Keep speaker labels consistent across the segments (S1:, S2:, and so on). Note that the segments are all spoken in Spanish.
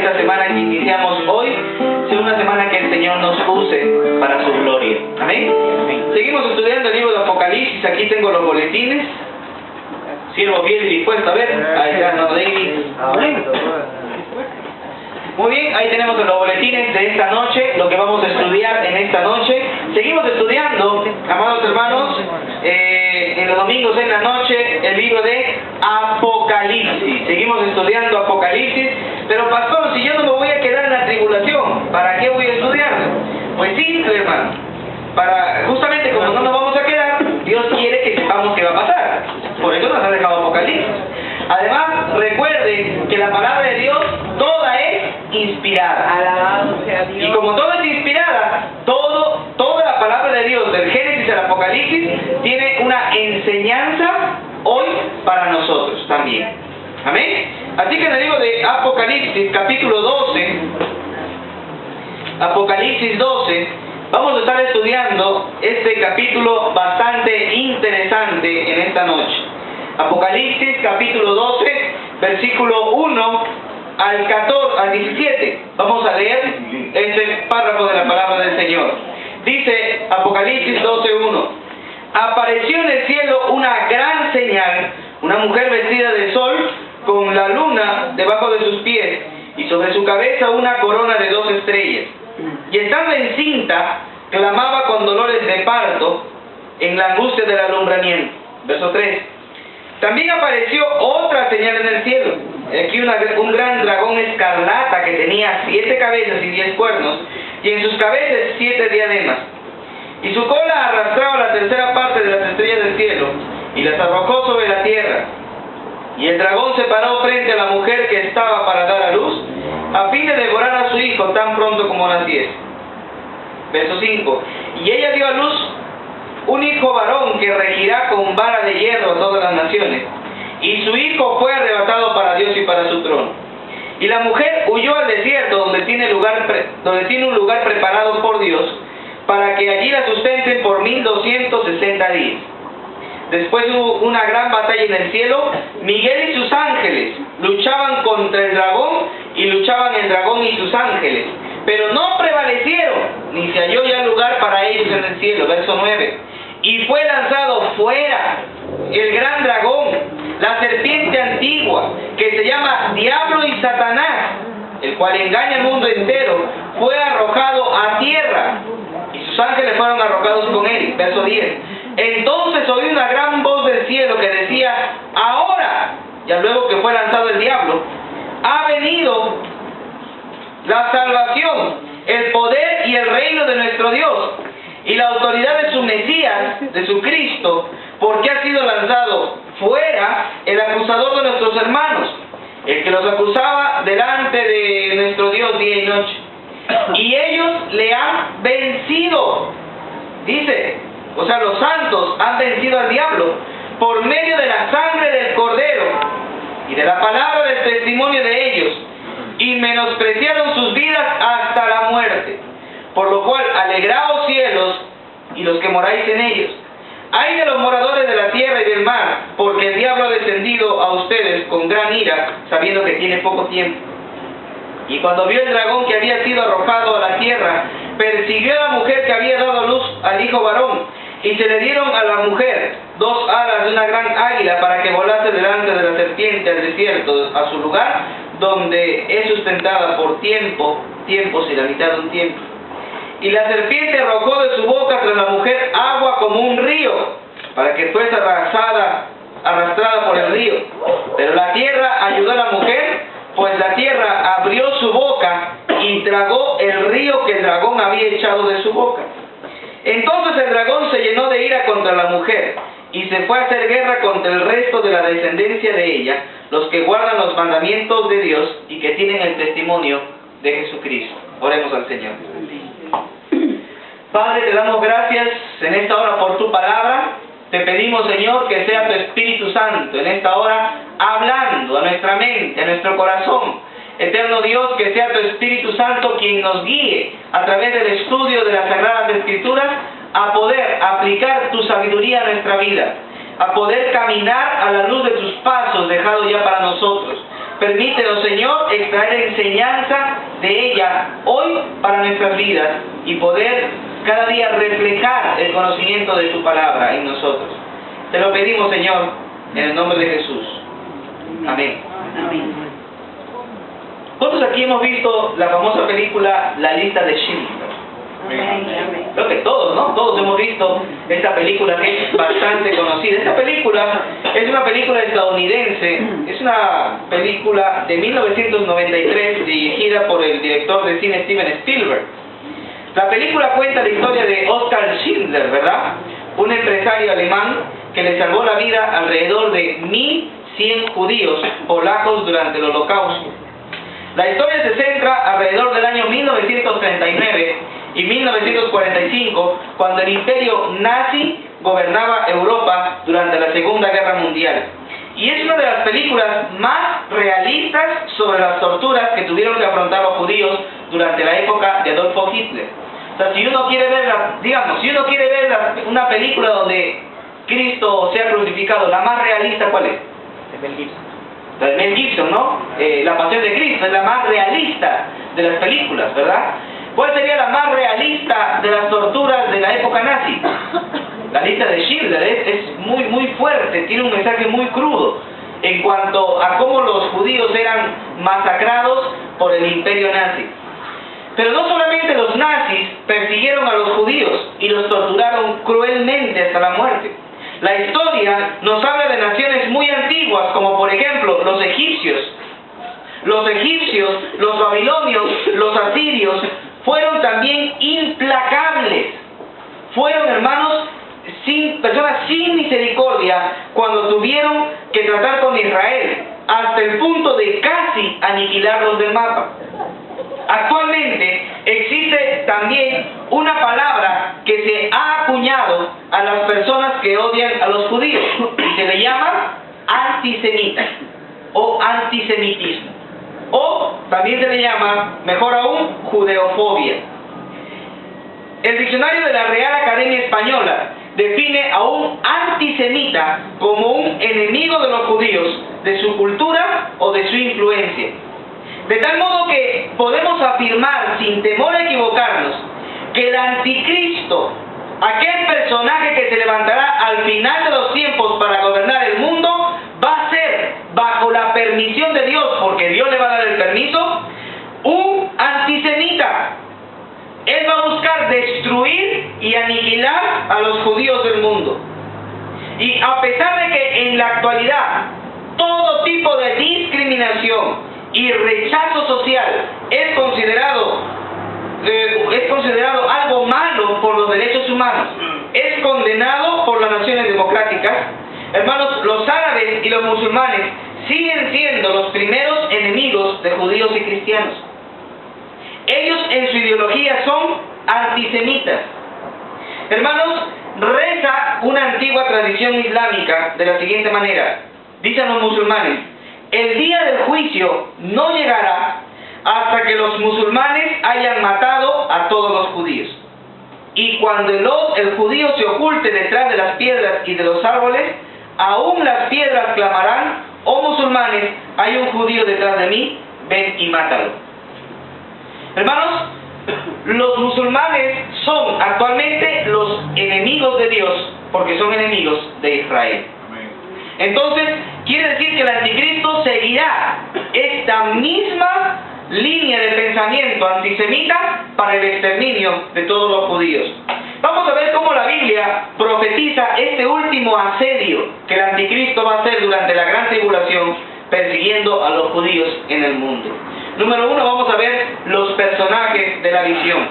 S1: esta semana que iniciamos hoy sea una semana que el Señor nos use para su gloria. Amén. Seguimos estudiando el libro de Apocalipsis. Aquí tengo los boletines. Siervo fiel y dispuesto a ver. Ahí está, no, David. Muy bien, ahí tenemos los boletines de esta noche, lo que vamos a estudiar en esta noche. Seguimos estudiando, amados hermanos, en los domingos en la noche, el libro de Apocalipsis. Seguimos estudiando Apocalipsis, pero pastor, si yo no me voy a quedar en la tribulación, ¿para qué voy a estudiar? Pues simple, hermano. Justamente como no nos vamos a quedar, Dios quiere que sepamos qué va a pasar. Por eso nos ha dejado Apocalipsis. Además, recuerden que la palabra de Dios toda es inspirada.
S2: Alabado sea Dios.
S1: Y como toda es inspirada, toda la palabra de Dios, del Génesis al Apocalipsis, tiene una enseñanza hoy para nosotros también. Amén. Así que en el libro de Apocalipsis, capítulo 12, Apocalipsis 12, vamos a estar estudiando este capítulo bastante interesante en esta noche. Apocalipsis capítulo 12, versículo 1 al 17. Vamos a leer este párrafo de la palabra del Señor. Dice Apocalipsis 12:1. Apareció en el cielo una gran señal, una mujer vestida de sol, con la luna debajo de sus pies, y sobre su cabeza una corona de 2 estrellas. Y estando encinta, clamaba con dolores de parto, en la angustia del alumbramiento. Verso 3. También apareció otra señal en el cielo. Aquí un gran dragón escarlata que tenía 7 cabezas y 10 cuernos, y en sus cabezas 7 diademas. Y su cola arrastraba la tercera parte de las estrellas del cielo, y las arrojó sobre la tierra. Y el dragón se paró frente a la mujer que estaba para dar a luz, a fin de devorar a su hijo tan pronto como naciese. Verso 5. Y ella dio a luz un hijo varón que regirá con vara de hierro a todas las naciones, y su hijo fue arrebatado para Dios y para su trono. Y la mujer huyó al desierto, donde tiene un lugar preparado por Dios, para que allí la sustenten por 1260 días. Después hubo una gran batalla en el cielo. Miguel y sus ángeles luchaban contra el dragón, y luchaban el dragón y sus ángeles, pero no prevalecieron, ni se halló ya lugar para ellos en el cielo. Verso 9. Y fue lanzado fuera el gran dragón, la serpiente antigua, que se llama Diablo y Satanás, el cual engaña al mundo entero, fue arrojado a tierra, y sus ángeles fueron arrojados con él. Verso 10. Entonces oí una gran voz del cielo que decía: ahora, ya luego que fue lanzado el diablo, ha venido la salvación, el poder y el reino de nuestro Dios, y la autoridad de su Mesías, de su Cristo, porque ha sido lanzado fuera el acusador de nuestros hermanos, el que los acusaba delante de nuestro Dios día y noche. Y ellos le han vencido, dice, o sea, los santos han vencido al diablo por medio de la sangre del Cordero y de la palabra del testimonio de ellos, y menospreciaron sus vidas hasta la muerte. Por lo cual, alegraos cielos y los que moráis en ellos. Ay de los moradores de la tierra y del mar, porque el diablo ha descendido a ustedes con gran ira, sabiendo que tiene poco tiempo. Y cuando vio el dragón que había sido arrojado a la tierra, persiguió a la mujer que había dado luz al hijo varón, y se le dieron a la mujer 2 alas de una gran águila para que volase delante de la serpiente al desierto, a su lugar, donde es sustentada por tiempos y la mitad de un tiempo. Y la serpiente arrojó de su boca tras la mujer agua como un río, para que fuese arrastrada por el río. Pero la tierra ayudó a la mujer, pues la tierra abrió su boca y tragó el río que el dragón había echado de su boca. Entonces el dragón se llenó de ira contra la mujer, y se fue a hacer guerra contra el resto de la descendencia de ella, los que guardan los mandamientos de Dios y que tienen el testimonio de Jesucristo. Oremos al Señor. Padre, te damos gracias en esta hora por tu palabra. Te pedimos, Señor, que sea tu Espíritu Santo en esta hora hablando a nuestra mente, a nuestro corazón. Eterno Dios, que sea tu Espíritu Santo quien nos guíe a través del estudio de las Sagradas Escrituras a poder aplicar tu sabiduría a nuestra vida, a poder caminar a la luz de tus pasos dejados ya para nosotros. Permítenos, Señor, extraer enseñanza de ella hoy para nuestras vidas y poder cada día reflejar el conocimiento de tu palabra en nosotros. Te lo pedimos, Señor, en el nombre de Jesús. Amén.
S2: Amén.
S1: ¿Cuántos aquí hemos visto la famosa película La lista de Schindler?
S2: Amén.
S1: Creo que todos, ¿no? Todos hemos visto esta película que es bastante conocida. Esta película es una película estadounidense, es una película de 1993 dirigida por el director de cine Steven Spielberg. La película cuenta la historia de Oskar Schindler, ¿verdad? Un empresario alemán que le salvó la vida a alrededor de 1.100 judíos polacos durante el Holocausto. La historia se centra alrededor del año 1939 y 1945, cuando el imperio nazi gobernaba Europa durante la Segunda Guerra Mundial. Y es una de las películas más realistas sobre las torturas que tuvieron que afrontar los judíos durante la época de Adolfo Hitler. O sea, si uno quiere ver, una película donde Cristo sea crucificado, la más realista, ¿cuál es?
S3: De Mel Gibson.
S1: La de Mel Gibson, ¿no? La Pasión de Cristo es la más realista de las películas, ¿verdad? ¿Cuál sería la más realista de las torturas de la época nazi? La lista de Schindler es muy fuerte, tiene un mensaje muy crudo en cuanto a cómo los judíos eran masacrados por el imperio nazi. Pero no solamente los nazis persiguieron a los judíos y los torturaron cruelmente hasta la muerte. La historia nos habla de naciones muy antiguas, como por ejemplo los egipcios. Los egipcios, los babilonios, los asirios fueron también implacables. Fueron, hermanos, personas sin misericordia cuando tuvieron que tratar con Israel, hasta el punto de casi aniquilarlos del mapa. Actualmente existe también una palabra que se ha acuñado a las personas que odian a los judíos y se le llama antisemita o antisemitismo, o también se le llama, mejor aún, judeofobia. El diccionario de la Real Academia Española define a un antisemita como un enemigo de los judíos, de su cultura o de su influencia. De tal modo que podemos afirmar sin temor a equivocarnos que el anticristo, aquel personaje que se levantará al final de los tiempos para gobernar el mundo, va a ser, bajo la permisión de Dios, porque Dios le va a dar el permiso, un antisemita. Él va a buscar destruir y aniquilar a los judíos del mundo. Y a pesar de que en la actualidad todo tipo de discriminación y rechazo social es considerado algo malo por los derechos humanos, es condenado por las naciones democráticas, hermanos, los árabes y los musulmanes siguen siendo los primeros enemigos de judíos y cristianos. Ellos en su ideología son antisemitas. Hermanos, reza una antigua tradición islámica de la siguiente manera. Dicen los musulmanes: el día del juicio no llegará hasta que los musulmanes hayan matado a todos los judíos. Y cuando el judío se oculte detrás de las piedras y de los árboles, aún las piedras clamarán: oh musulmanes, hay un judío detrás de mí, ven y mátalo. Hermanos, los musulmanes son actualmente los enemigos de Dios, porque son enemigos de Israel. Entonces, quiere decir que el anticristo seguirá esta misma línea de pensamiento antisemita para el exterminio de todos los judíos. Vamos a ver cómo la Biblia profetiza este último asedio que el anticristo va a hacer durante la gran tribulación, persiguiendo a los judíos en el mundo. Número 1, vamos a ver los personajes de la visión.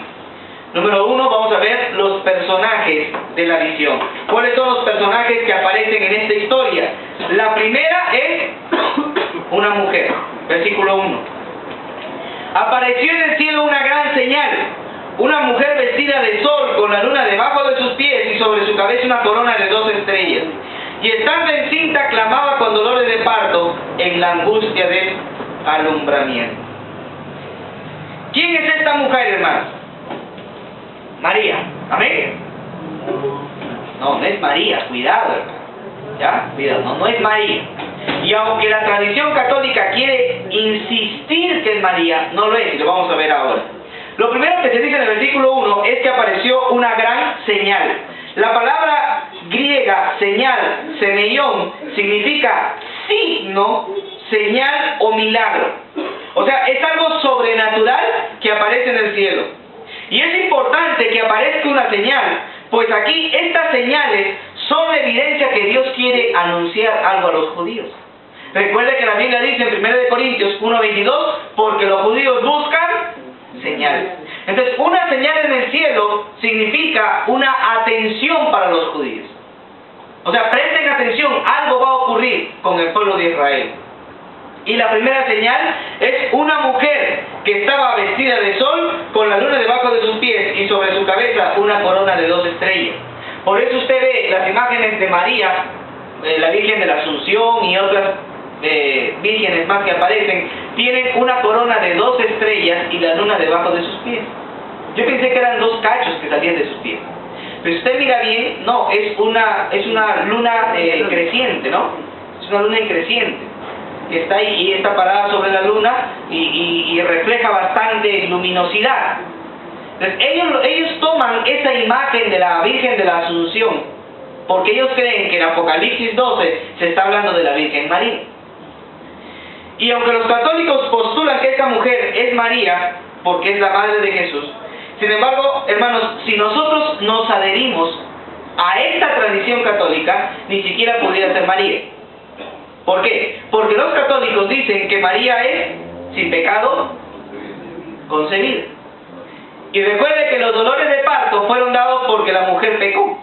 S1: Número 1, vamos a ver los personajes de la visión. ¿Cuáles son los personajes que aparecen en esta historia? La primera es una mujer. Versículo 1. Apareció en el cielo una gran señal, una mujer vestida de sol, con la luna debajo de sus pies y sobre su cabeza una corona de 2 estrellas. Y estando encinta clamaba con dolores de parto en la angustia del alumbramiento. ¿Quién es esta mujer, hermanos? María. ¿Amén? No es María, cuidado, hermano. ¿Ya? Cuidado, no es María. Y aunque la tradición católica quiere insistir que es María, no lo es, y lo vamos a ver ahora. Lo primero que se dice en el versículo 1 es que apareció una gran señal. La palabra griega señal, semeión, significa signo, señal o milagro. O sea, es algo sobrenatural que aparece en el cielo. Y es importante que aparezca una señal, pues aquí estas señales son la evidencia que Dios quiere anunciar algo a los judíos. Recuerde que la Biblia dice en 1 Corintios 1:22, porque los judíos buscan señales. Entonces, una señal en el cielo significa una atención para los judíos. O sea, presten atención, algo va a ocurrir con el pueblo de Israel. Y la primera señal es una mujer que estaba vestida de sol, con la luna debajo de sus pies y sobre su cabeza una corona de 2 estrellas. Por eso usted ve las imágenes de María, la Virgen de la Asunción y otras vírgenes más que aparecen, tienen una corona de 2 estrellas y la luna debajo de sus pies. Yo pensé que eran 2 cachos que salían de sus pies. Pero si usted mira bien, no, es una luna creciente, ¿no? Es una luna creciente. Está ahí y está parada sobre la luna y refleja bastante luminosidad. Entonces ellos toman esa imagen de la Virgen de la Asunción porque ellos creen que en Apocalipsis 12 se está hablando de la Virgen María. Y aunque los católicos postulan que esta mujer es María porque es la madre de Jesús, sin embargo, hermanos, si nosotros nos adherimos a esta tradición católica, ni siquiera podría ser María. ¿Por qué? Porque los católicos dicen que María es sin pecado concebida. Y recuerde que los dolores de parto fueron dados porque la mujer pecó.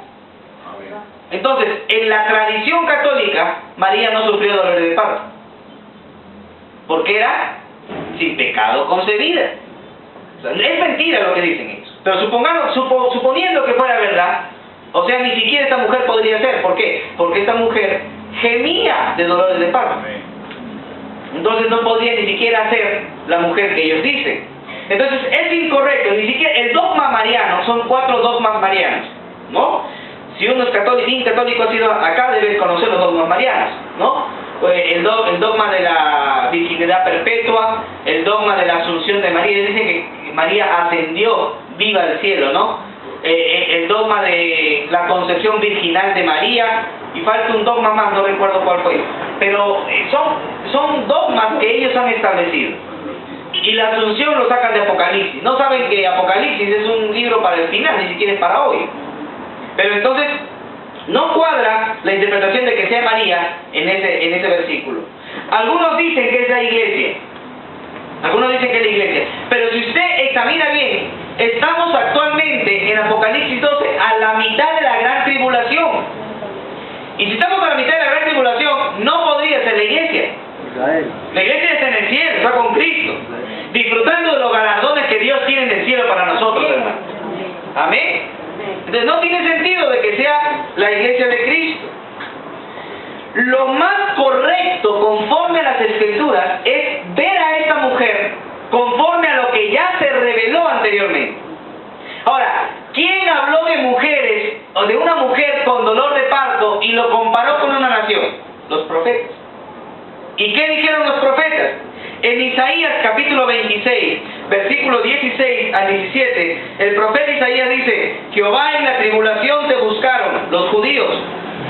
S1: Entonces, en la tradición católica, María no sufrió dolores de parto. Porque era sin pecado concebida. O sea, es mentira lo que dicen ellos. Pero suponiendo que fuera verdad, o sea, ni siquiera esta mujer podría ser. ¿Por qué? Porque esta mujer gemía de dolores de parto. Entonces no podría ni siquiera ser la mujer que ellos dicen. Entonces es incorrecto, ni siquiera el dogma mariano, son 4 dogmas marianos, ¿no? Si uno es católico, bien católico ha sido acá, debe conocer los dogmas marianos, ¿no? El dogma de la virginidad perpetua, el dogma de la asunción de María, dicen que María ascendió viva al cielo, ¿no? El dogma de la concepción virginal de María, y falta un dogma más, no recuerdo cuál fue, pero son dogmas que ellos han establecido. Y la asunción lo sacan de Apocalipsis. No saben que Apocalipsis es un libro para el final, ni siquiera es para hoy. Pero entonces no cuadra la interpretación de que sea María en ese versículo. Algunos dicen que es la iglesia. Pero si usted examina bien, estamos actualmente en Apocalipsis 12 a la mitad de la gran tribulación. Y si estamos a la mitad de la gran tribulación, no podría ser la iglesia. La iglesia está en el cielo, está con Cristo, disfrutando de los galardones que Dios tiene en el cielo para nosotros, hermanos. Amén. Entonces no tiene sentido de que sea la iglesia de Cristo. Lo más correcto, conforme a las Escrituras, es ver a esta mujer conforme a lo que ya se reveló anteriormente. Ahora, ¿quién habló de mujeres o de una mujer con dolor de parto y lo comparó con una nación? Los profetas. ¿Y qué dijeron los profetas? En Isaías capítulo 26, versículos 16 al 17, el profeta Isaías dice: Jehová, en la tribulación te buscaron los judíos,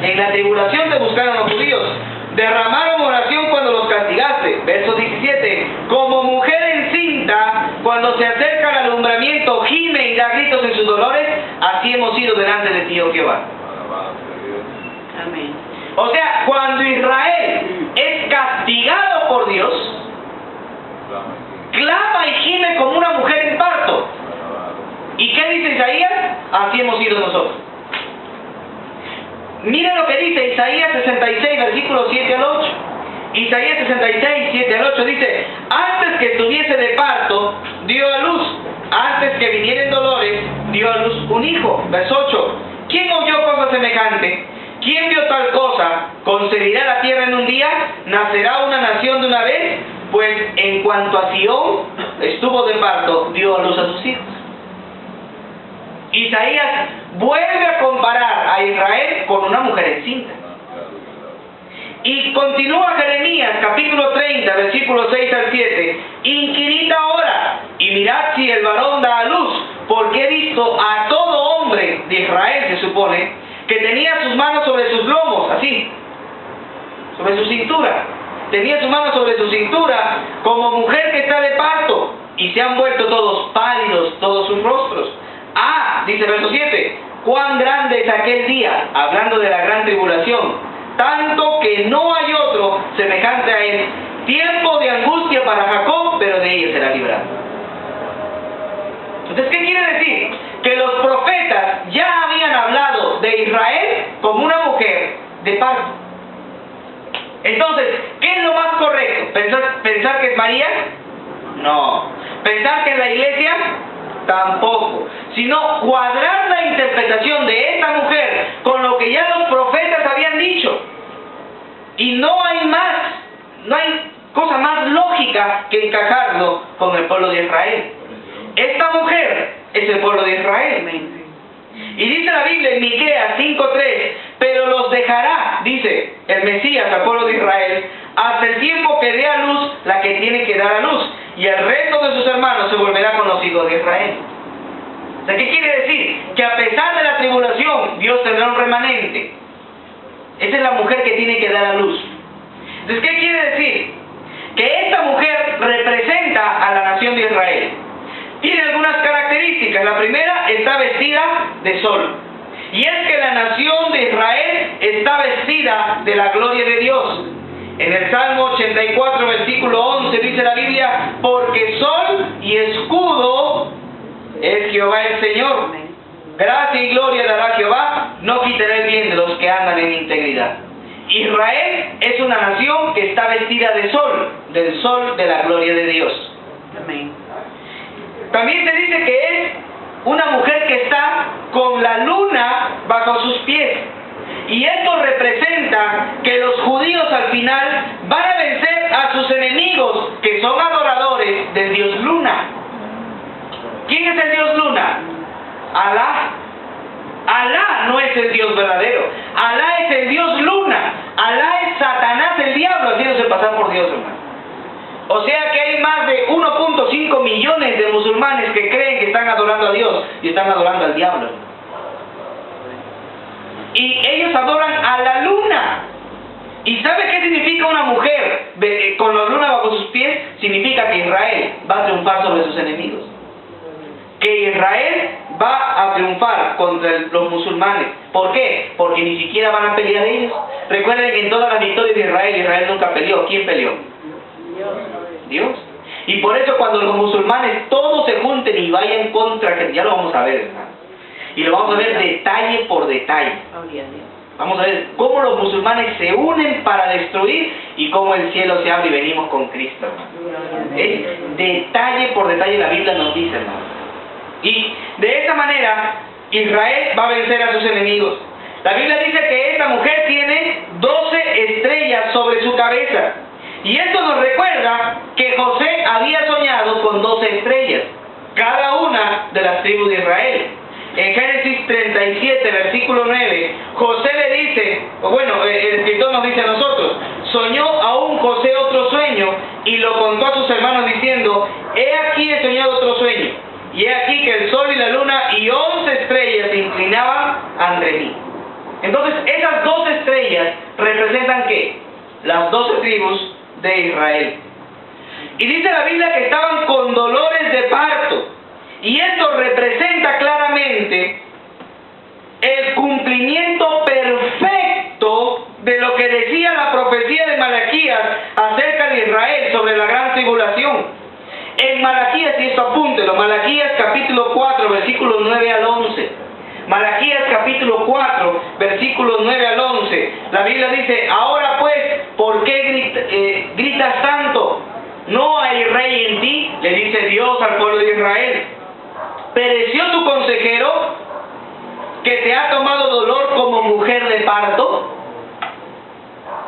S1: en la tribulación te buscaron los judíos, derramaron oración cuando los castigaste. Verso 17, como mujer encinta, cuando se acerca al alumbramiento, gime y da gritos en sus dolores, así hemos ido delante de ti, oh Jehová.
S2: Amén.
S1: O sea, cuando Israel es castigado por Dios, clama y gime como una mujer en parto. ¿Y qué dice Isaías? Así hemos ido nosotros. Miren lo que dice Isaías 66, versículos 7 al 8. Isaías 66, 7 al 8 dice: antes que estuviese de parto, dio a luz. Antes que vinieren dolores, dio a luz un hijo. Verso 8. ¿Quién oyó cosa semejante? ¿Quién vio tal cosa? ¿Concebirá la tierra en un día? ¿Nacerá una nación de una vez? Pues en cuanto a Sión estuvo de parto, dio a luz a sus hijos. Isaías vuelve a comparar a Israel con una mujer encinta. Y continúa Jeremías, capítulo 30, versículos 6 al 7. Inquirid ahora y mirad si el varón da a luz, porque he visto a todo hombre de Israel, se supone, que tenía sus manos sobre sus lomos, así, sobre su cintura. Tenía sus manos sobre su cintura, como mujer que está de parto, y se han vuelto todos pálidos, todos sus rostros. Ah, dice verso 7, cuán grande es aquel día, hablando de la gran tribulación, tanto que no hay otro semejante a él, tiempo de angustia para Jacob, pero de ella será librado. Entonces, ¿qué quiere decir? Que los profetas ya habían hablado de Israel como una mujer de parto. Entonces, ¿qué es lo más correcto? ¿Pensar que es María? No. ¿Pensar que es la iglesia? Tampoco. Sino cuadrar la interpretación de esta mujer con lo que ya los profetas habían dicho. Y no hay cosa más lógica que encajarlo con el pueblo de Israel. Esta mujer es el pueblo de Israel. Y dice la Biblia en Miqueas 5:3, pero los dejará, dice el Mesías al pueblo de Israel, hasta el tiempo que dé a luz la que tiene que dar a luz, y el resto de sus hermanos se volverá con los hijos de Israel. O sea, ¿qué quiere decir? Que a pesar de la tribulación, Dios tendrá un remanente. Esa es la mujer que tiene que dar a luz. Entonces, ¿qué quiere decir? Que esta mujer representa a la nación de Israel. Tiene algunas características. La primera, está vestida de sol. Y es que la nación de Israel está vestida de la gloria de Dios. En el Salmo 84, versículo 11, dice la Biblia, porque sol y escudo es Jehová el Señor. Gracia y gloria dará Jehová, no quitará el bien de los que andan en integridad. Israel es una nación que está vestida de sol, del sol de la gloria de Dios.
S2: Amén.
S1: También se dice que es una mujer que está con la luna bajo sus pies. Y esto representa que los judíos al final van a vencer a sus enemigos, que son adoradores del dios Luna. ¿Quién es el dios Luna? Alá. Alá no es el Dios verdadero. Alá es el Dios Luna. Alá es Satanás, el diablo, haciéndose pasar por Dios, hermano. O sea que hay más de 1.5 millones de musulmanes que creen que están adorando a Dios y están adorando al diablo. Y ellos adoran a la luna. ¿Y sabe qué significa una mujer con la luna bajo sus pies? Significa que Israel va a triunfar sobre sus enemigos. Que Israel va a triunfar contra los musulmanes. ¿Por qué? Porque ni siquiera van a pelear ellos. Recuerden que en todas las victorias de Israel, Israel nunca peleó. ¿Quién peleó? Dios. Y por eso cuando los musulmanes todos se junten y vayan contra, ya lo vamos a ver, hermano. Y lo vamos a ver detalle por detalle. Vamos a ver cómo los musulmanes se unen para destruir y cómo el cielo se abre y venimos con Cristo, hermano. Es detalle por detalle, la Biblia nos dice, hermano. Y de esta manera Israel va a vencer a sus enemigos. La Biblia dice que esta mujer tiene 12 estrellas sobre su cabeza. Y esto nos recuerda que José había soñado con 12 estrellas, cada una de las tribus de Israel. En Génesis 37, versículo 9, José le dice, el escritor nos dice a nosotros, soñó aún José otro sueño y lo contó a sus hermanos diciendo, he aquí he soñado otro sueño, y he aquí que el sol y la luna y 11 estrellas se inclinaban ante mí. Entonces, esas 12 estrellas representan ¿qué? Las 12 tribus de Israel. Y dice la Biblia que estaban con dolores de parto. Y esto representa claramente el cumplimiento perfecto de lo que decía la profecía de Malaquías acerca de Israel sobre la gran tribulación. En Malaquías, y esto apúntelo, Malaquías capítulo 4, versículos 9 al 11. Malaquías capítulo 4, versículos 9 al 11. La Biblia dice, ahora pues, ¿por qué gritas tanto? ¿No hay rey en ti? Le dice Dios al pueblo de Israel. ¿Pereció tu consejero que te ha tomado dolor como mujer de parto?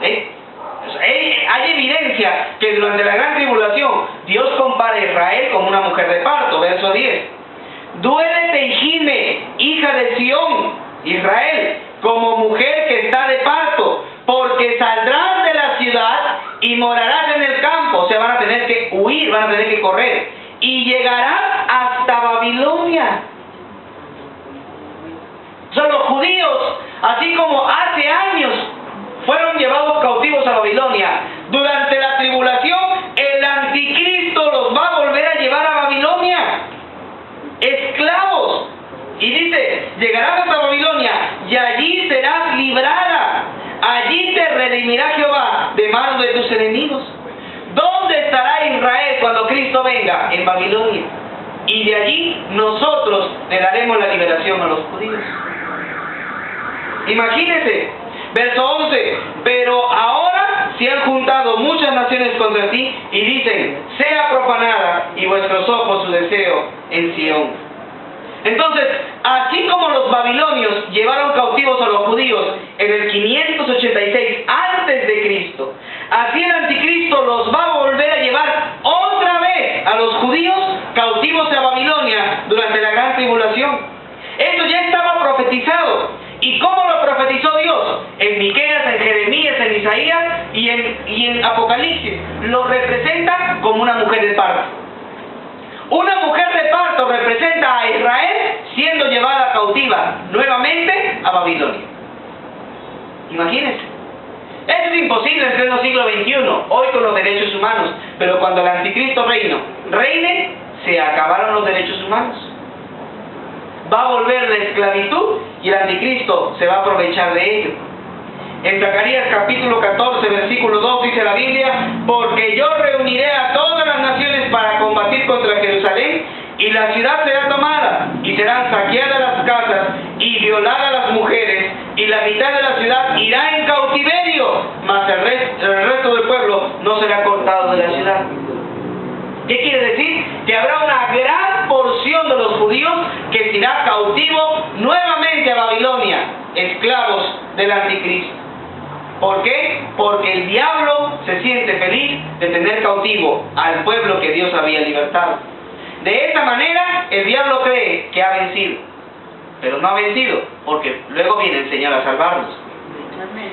S1: Hay evidencia que durante la gran tribulación Dios compara a Israel como una mujer de parto. Verso 10. Duélete y gime, hija de Sión, Israel, como mujer que está de parto, porque saldrás de ciudad y morarás en el campo. O sea, van a tener que huir, van a tener que correr. Y llegarás hasta Babilonia. Son los judíos, así como hace años fueron llevados cautivos a Babilonia. Durante la tribulación, el anticristo los va a volver a llevar a Babilonia. Esclavos. Y dice, llegarás hasta Babilonia y allí serás librada. Allí te redimirá Jehová de manos de tus enemigos. ¿Dónde estará Israel cuando Cristo venga? En Babilonia. Y de allí nosotros le daremos la liberación a los judíos. Imagínense, verso 11, pero ahora se han juntado muchas naciones contra ti y dicen, sea profanada y vuestros ojos su deseo en Sión. Entonces, así como los babilonios llevaron cautivos a los judíos en el 586 antes de Cristo, así el anticristo los va a volver a llevar otra vez a los judíos cautivos a Babilonia durante la gran tribulación. Esto ya estaba profetizado. ¿Y cómo lo profetizó Dios? En Miqueas, en Jeremías, en Isaías y en Apocalipsis. Lo representa como una mujer de parto. Una mujer de parto representa a Israel siendo llevada cautiva nuevamente a Babilonia. Imagínense. Eso es imposible en pleno siglo XXI, hoy con los derechos humanos. Pero cuando el anticristo reine, se acabaron los derechos humanos. Va a volver la esclavitud y el anticristo se va a aprovechar de ello. En Zacarías capítulo 14 versículo 2 dice la Biblia, porque yo reuniré a todas las naciones para combatir contra Jerusalén y la ciudad será tomada y serán saqueadas las casas y violadas las mujeres y la mitad de la ciudad irá en cautiverio, mas el resto del pueblo no será cortado de la ciudad. ¿Qué quiere decir? Que habrá una gran porción de los judíos que será cautivo nuevamente a Babilonia, esclavos del anticristo. ¿Por qué? Porque el diablo se siente feliz de tener cautivo al pueblo que Dios había libertado. De esta manera, el diablo cree que ha vencido, pero no ha vencido, porque luego viene el Señor a salvarnos.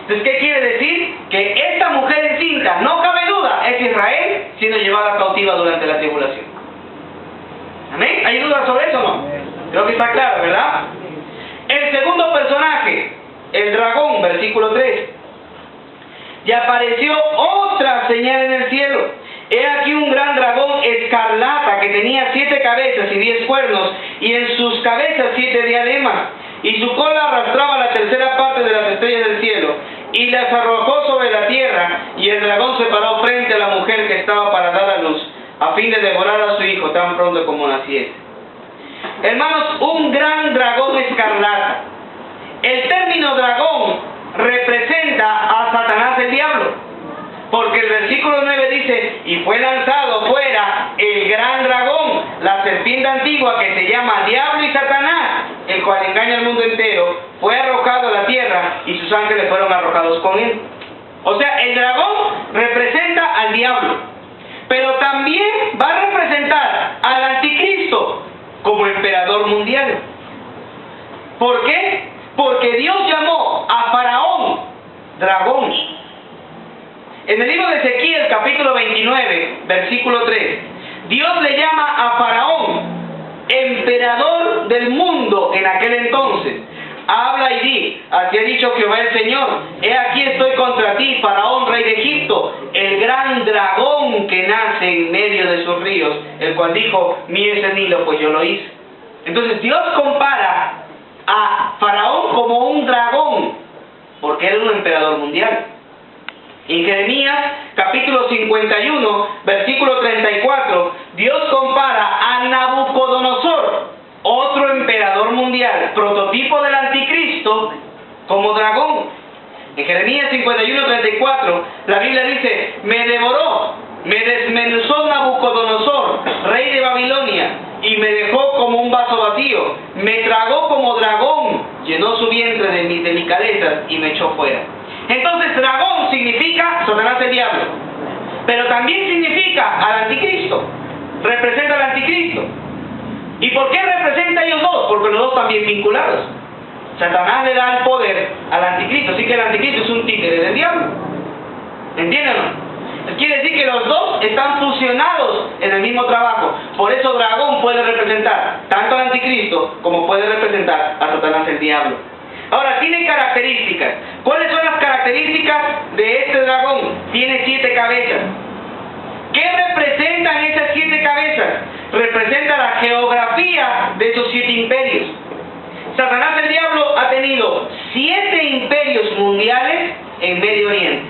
S1: Entonces, ¿qué quiere decir? Que esta mujer encinta, no cabe duda, es Israel siendo llevada cautiva durante la tribulación. ¿Amén? ¿Hay dudas sobre eso o no? Creo que está claro, ¿verdad? El segundo personaje, el dragón, versículo 3. Y apareció otra señal en el cielo. He aquí un gran dragón escarlata que tenía 7 cabezas y 10 cuernos, y en sus cabezas 7 diademas. Y su cola arrastraba la tercera parte de las estrellas del cielo, y las arrojó sobre la tierra, y el dragón se paró frente a la mujer que estaba para dar a luz, a fin de devorar a su hijo tan pronto como naciese. Hermanos, un gran dragón escarlata. El término dragón representa a Satanás el diablo, porque el versículo 9 dice, y fue lanzado fuera el gran dragón, la serpiente antigua que se llama Diablo y Satanás, el cual engaña al mundo entero, fue arrojado a la tierra y sus ángeles fueron arrojados con él. O sea, el dragón representa al diablo, pero también va a representar al anticristo como emperador mundial. ¿Por qué? Porque Dios llamó a Faraón dragón. En el libro de Ezequiel, capítulo 29, versículo 3, Dios le llama a Faraón emperador del mundo en aquel entonces. Habla y di, así ha dicho Jehová el Señor, he aquí estoy contra ti, Faraón, rey de Egipto, el gran dragón que nace en medio de sus ríos, el cual dijo, mire ese Nilo, pues yo lo hice. Entonces Dios compara a Faraón como un dragón, porque era un emperador mundial. En Jeremías, capítulo 51, versículo 34, Dios compara a Nabucodonosor, otro emperador mundial, prototipo del anticristo, como dragón. En Jeremías 51, 34, la Biblia dice, me devoró, me desmenuzó Nabucodonosor, rey de Babilonia, y me dejó como un vaso vacío, me tragó como dragón, llenó su vientre de mis delicadezas y me echó fuera. Entonces dragón significa Satanás el diablo, pero también significa al anticristo, representa al anticristo. ¿Y por qué representa a ellos dos? Porque los dos están bien vinculados. Satanás le da el poder al anticristo, así que el anticristo es un títere del diablo. ¿Entienden? Quiere decir que los dos están fusionados en el mismo trabajo. Por eso dragón puede representar tanto al anticristo como puede representar a Satanás el diablo. Ahora, tiene características. ¿Cuáles son las características de este dragón? Tiene 7 cabezas. ¿Qué representan esas 7 cabezas? Representa la geografía de esos 7 imperios. Satanás el diablo ha tenido 7 imperios mundiales en Medio Oriente.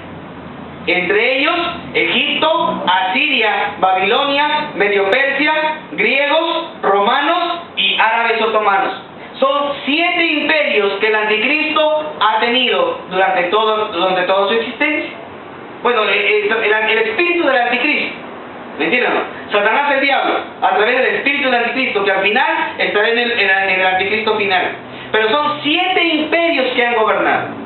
S1: Entre ellos, Egipto, Asiria, Babilonia, Medio Persia, griegos, romanos y árabes otomanos. Son 7 imperios que el anticristo ha tenido durante toda su existencia. Bueno, el espíritu del anticristo. ¿Me entienden? Satanás el diablo, a través del espíritu del anticristo, que al final estará en el anticristo final. Pero son 7 imperios que han gobernado.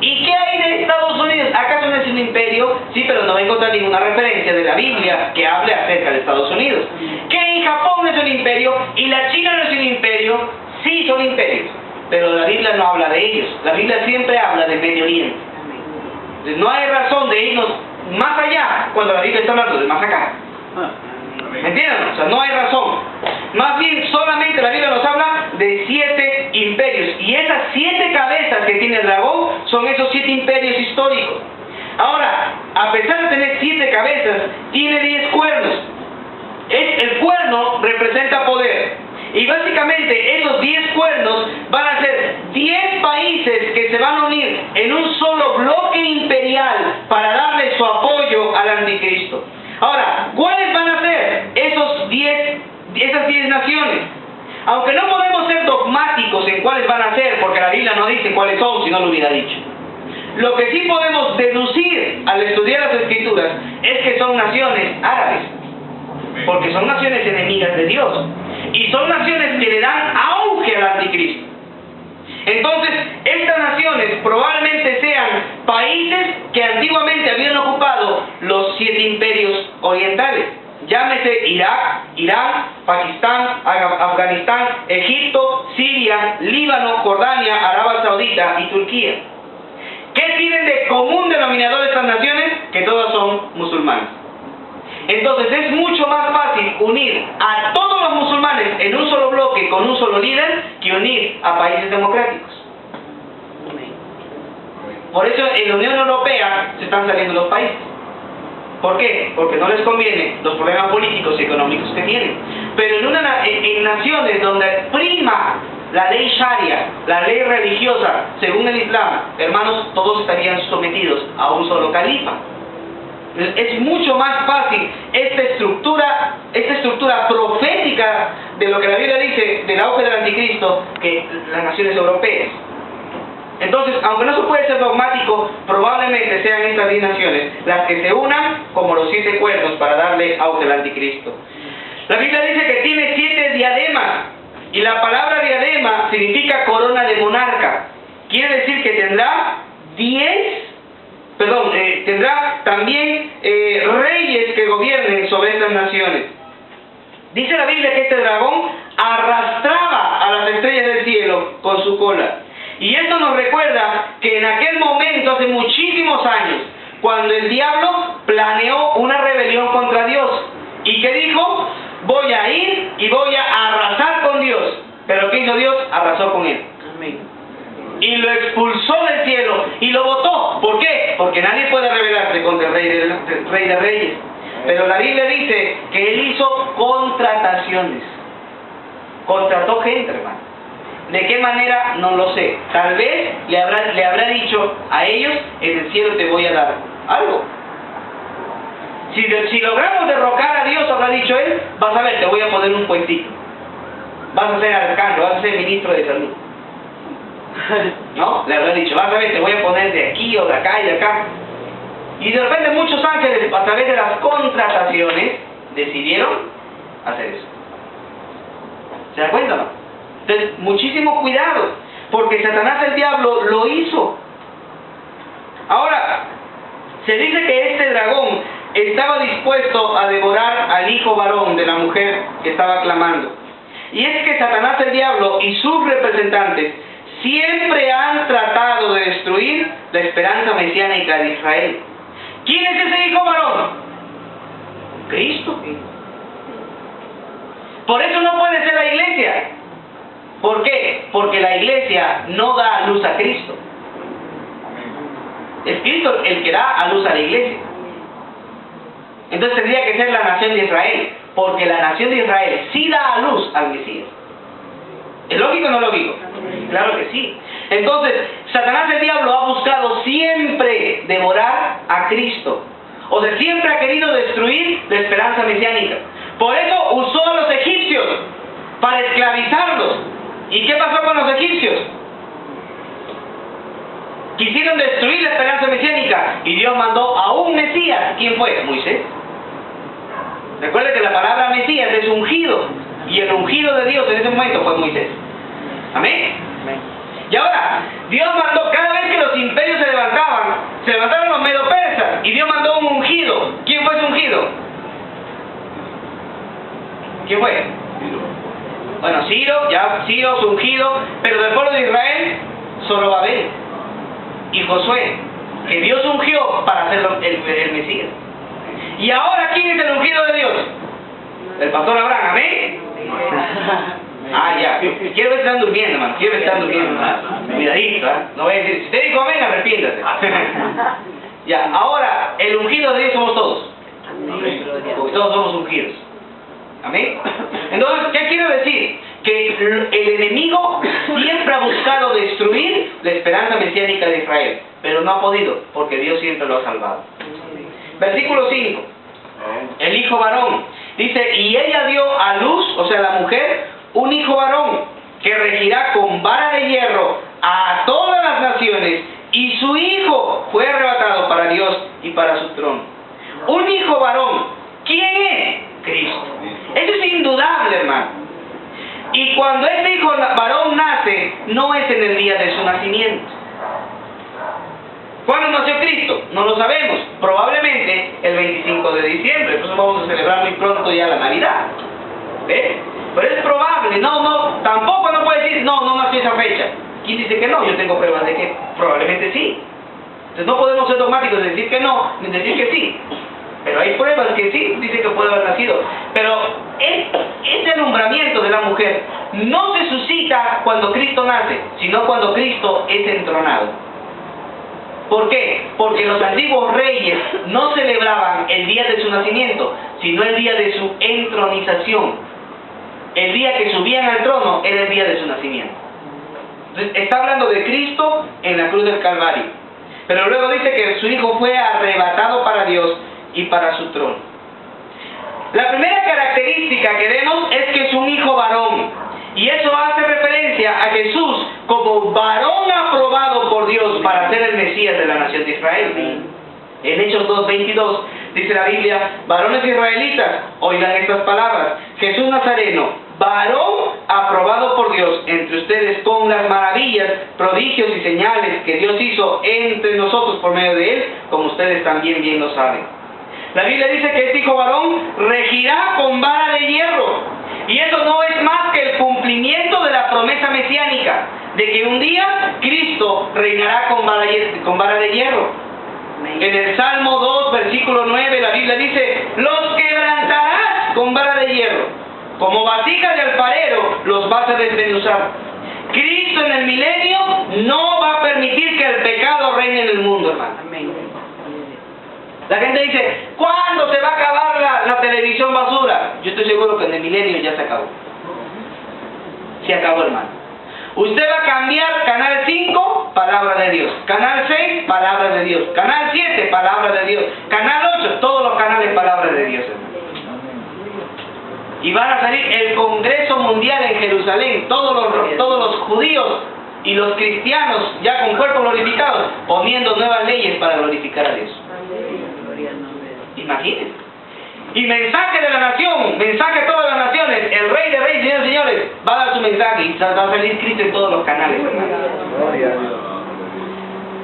S1: ¿Y qué hay de Estados Unidos? ¿Acaso no es un imperio? Sí, pero no va a encontrar ninguna referencia de la Biblia que hable acerca de Estados Unidos. ¿Que en Japón no es un imperio? ¿Y la China no es un imperio? Sí, son imperios. Pero la Biblia no habla de ellos. La Biblia siempre habla del Medio Oriente. No hay razón de irnos más allá cuando la Biblia está hablando de más acá. ¿Me entienden? O sea, no hay razón. Más bien, solamente la Biblia nos habla de 7 imperios. Y esas 7 cabezas que tiene el dragón son esos 7 imperios históricos. Ahora, a pesar de tener 7 cabezas, tiene 10 cuernos. El cuerno representa poder. Y básicamente esos 10 cuernos van a ser 10 países que se van a unir en un solo bloque imperial para darle su apoyo al anticristo. Ahora, ¿cuáles van a ser esas 10 naciones? Aunque no podemos ser dogmáticos en cuáles van a ser, porque la Biblia no dice cuáles son si no lo hubiera dicho. Lo que sí podemos deducir al estudiar las Escrituras es que son naciones árabes, porque son naciones enemigas de Dios. Y son naciones que le dan auge al anticristo. Entonces, estas naciones probablemente sean países que antiguamente habían ocupado los 7 imperios orientales. Llámese Irak, Irán, Pakistán, Afganistán, Egipto, Siria, Líbano, Jordania, Arabia Saudita y Turquía. ¿Qué tienen de común denominador estas naciones? Que todas son musulmanes. Entonces es mucho más fácil unir a todos los musulmanes en un solo bloque con un solo líder que unir a países democráticos. Por eso en la Unión Europea se están saliendo los países. ¿Por qué? Porque no les conviene los problemas políticos y económicos que tienen. Pero en naciones donde prima la ley sharia, la ley religiosa, según el Islam, hermanos, todos estarían sometidos a un solo califa. Es mucho más fácil esta estructura profética de lo que la Biblia dice del auge del anticristo que las naciones europeas. Entonces, aunque no se puede ser dogmático, probablemente sean estas 10 naciones las que se unan como los 7 cuernos para darle auge al anticristo. La Biblia dice que tiene 7 diademas, y la palabra diadema significa corona de monarca. Quiere decir que tendrá tendrá también reyes que gobiernen sobre estas naciones. Dice la Biblia que este dragón arrastraba a las estrellas del cielo con su cola. Y esto nos recuerda que en aquel momento, hace muchísimos años, cuando el diablo planeó una rebelión contra Dios, y que dijo, voy a ir y voy a arrasar con Dios. Pero ¿qué hizo Dios? Arrasó con él. Amén. Y lo expulsó del cielo y lo botó. ¿Por qué? Porque nadie puede rebelarse contra el Rey de Reyes. Pero la Biblia dice que él hizo contrataciones. Contrató gente, hermano. ¿De qué manera? No lo sé. Tal vez le habrá dicho a ellos, en el cielo te voy a dar algo. Si logramos derrocar a Dios, habrá dicho él, vas a ver, te voy a poner un puestito. Vas a ser arcángel, vas a ser ministro de salud. ¿No? Le habrá dicho, vas a ver, te voy a poner de aquí o de acá y de acá. Y de repente muchos ángeles, a través de las contrataciones, decidieron hacer eso. ¿Se dan cuenta, no? Entonces, muchísimo cuidado, porque Satanás el diablo lo hizo. Ahora, se dice que este dragón estaba dispuesto a devorar al hijo varón de la mujer que estaba clamando. Y es que Satanás el diablo y sus representantes siempre han tratado de destruir la esperanza mesiánica de Israel. ¿Quién es ese hijo varón? Cristo. Por eso no puede ser la iglesia. ¿Por qué? Porque la iglesia no da a luz a Cristo. Es Cristo el que da a luz a la iglesia. Entonces tendría que ser la nación de Israel, porque la nación de Israel sí da a luz al Mesías. ¿Es lógico o no lógico? Claro que sí. Entonces, Satanás, el diablo, ha buscado siempre devorar a Cristo. O sea, siempre ha querido destruir la esperanza mesiánica. Por eso usó a los egipcios para esclavizarlos. ¿Y qué pasó con los egipcios? Quisieron destruir la esperanza mesiánica y Dios mandó a un Mesías. ¿Quién fue? Moisés. Recuerde que la palabra Mesías es ungido, y el ungido de Dios en ese momento fue Moisés. Amén. Y ahora, Dios mandó, cada vez que los imperios se levantaron los medo-persas, y Dios mandó un ungido. ¿Quién fue ese ungido? ¿Quién fue? Bueno, Ciro es ungido, pero del pueblo de Israel, Zorobabel y Josué, que Dios ungió para ser el Mesías. Y ahora, ¿quién es el ungido de Dios? El pastor Abraham, ¿amén? Ah, ya. Quiero ver si están durmiendo, hermano. Quiero ver si están durmiendo. Cuidadito, ¿eh? No voy a decir, si usted dijo amén, arrepiéntase. Ya, ahora, el ungido de Dios somos todos. Porque todos somos ungidos. ¿Amén? Entonces, ¿qué quiero decir? Que el enemigo siempre ha buscado destruir la esperanza mesiánica de Israel, pero no ha podido, porque Dios siempre lo ha salvado. Versículo 5. El hijo varón. Dice, y ella dio a luz, o sea, la mujer, un hijo varón, que regirá con vara de hierro a todas las naciones, y su hijo fue arrebatado para Dios y para su trono. Un hijo varón. ¿Quién es? Cristo. Eso es indudable, hermano. Y cuando este hijo varón nace, no es en el día de su nacimiento. ¿Cuándo nació Cristo? No lo sabemos. Probablemente el 25 de diciembre. Entonces vamos a celebrar muy pronto ya la Navidad. ¿Ves? Pero es probable. Tampoco no puede decir, no nació esa fecha. ¿Quién dice que no? Yo tengo pruebas de que probablemente sí. Entonces no podemos ser dogmáticos de decir que no, ni decir que sí. Pero hay pruebas que sí dicen que puede haber nacido. Pero ese alumbramiento de la mujer no se suscita cuando Cristo nace, sino cuando Cristo es entronado. ¿Por qué? Porque los antiguos reyes no celebraban el día de su nacimiento, sino el día de su entronización. El día que subían al trono era el día de su nacimiento. Entonces, está hablando de Cristo en la cruz del Calvario. Pero luego dice que su hijo fue arrebatado para Dios y para su trono. La primera característica que vemos es que es un hijo varón. Y eso hace referencia a Jesús como varón aprobado por Dios para ser el Mesías de la nación de Israel. En Hechos 2:22 dice la Biblia, varones israelitas, oigan estas palabras, Jesús Nazareno, varón aprobado por Dios entre ustedes con las maravillas, prodigios y señales que Dios hizo entre nosotros por medio de él, como ustedes también bien lo saben. La Biblia dice que este hijo varón regirá con vara de hierro. Y eso no es más que el cumplimiento de la promesa mesiánica, de que un día Cristo reinará con vara de hierro. En el Salmo 2, versículo 9, la Biblia dice, los quebrantarás con vara de hierro, como vasijas de alfarero los vas a desmenuzar. Cristo en el milenio no va a permitir que el pecado reine en el mundo, hermano. La gente dice, ¿cuándo se va a acabar la televisión basura? Yo estoy seguro que en el milenio ya se acabó. Se acabó, hermano. Usted va a cambiar Canal 5, Palabra de Dios. Canal 6, Palabra de Dios. Canal 7, Palabra de Dios. Canal 8, todos los canales, Palabra de Dios, hermano. Y van a salir el Congreso Mundial en Jerusalén, todos los judíos y los cristianos ya con cuerpos glorificados, poniendo nuevas leyes para glorificar a Dios. Imagínense. Y mensaje de la nación, mensaje a todas las naciones, el Rey de Reyes, señores y señores, va a dar su mensaje y va a salir Cristo en todos los canales, hermano.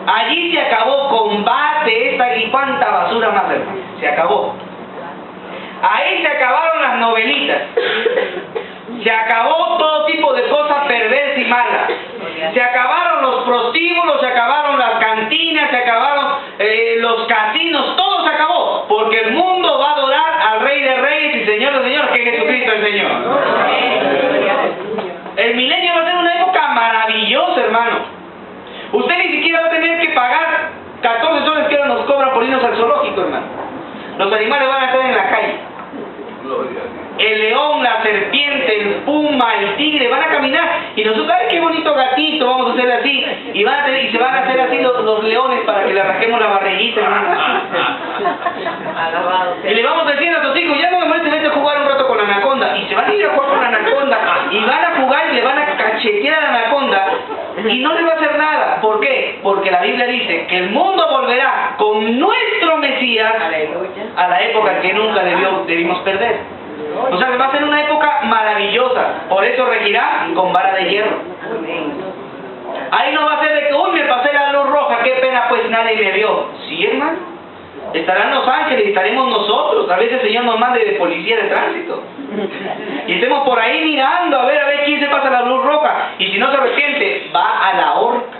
S1: Allí se acabó combate, esta y cuánta basura más, hermano. Se acabó. Ahí se acabaron las novelitas. Se acabó todo tipo de cosas perversas y malas. Se acabaron los prostíbulos, se acabaron las cantinas, se acabaron los casinos, todo Jesucristo el Señor. El milenio va a ser una época maravillosa, hermano. Usted ni siquiera va a tener que pagar 14 soles que ahora nos cobran por irnos al zoológico, hermano. Los animales van a estar en la calle. El león, la serpiente, el puma, el tigre van a caminar y nosotros, ¡ay, qué bonito gatito! Vamos a hacerle así y se van a hacer así los leones para que le arranquemos la barriguita, hermano. Y le vamos a decir a tus hijos, ya no me molestes, vete a jugar un rato con la anaconda, y se van a ir a jugar con la anaconda y van a jugar y le van a cachetear a la anaconda y no les va a hacer nada. ¿Por qué? Porque la Biblia dice que el mundo volverá con nuestro Mesías a la época que nunca debimos perder. O sea, que va a ser una época maravillosa. Por eso regirá con vara de hierro. Ahí no va a ser de que, uy, me pasé la luz roja, qué pena, pues nadie me vio. Sí, hermano. Estarán los ángeles y estaremos nosotros. A veces el Señor nos mande de policía de tránsito. Y estemos por ahí mirando a ver quién se pasa la luz roja. Y si no se arrepiente, va a la horca.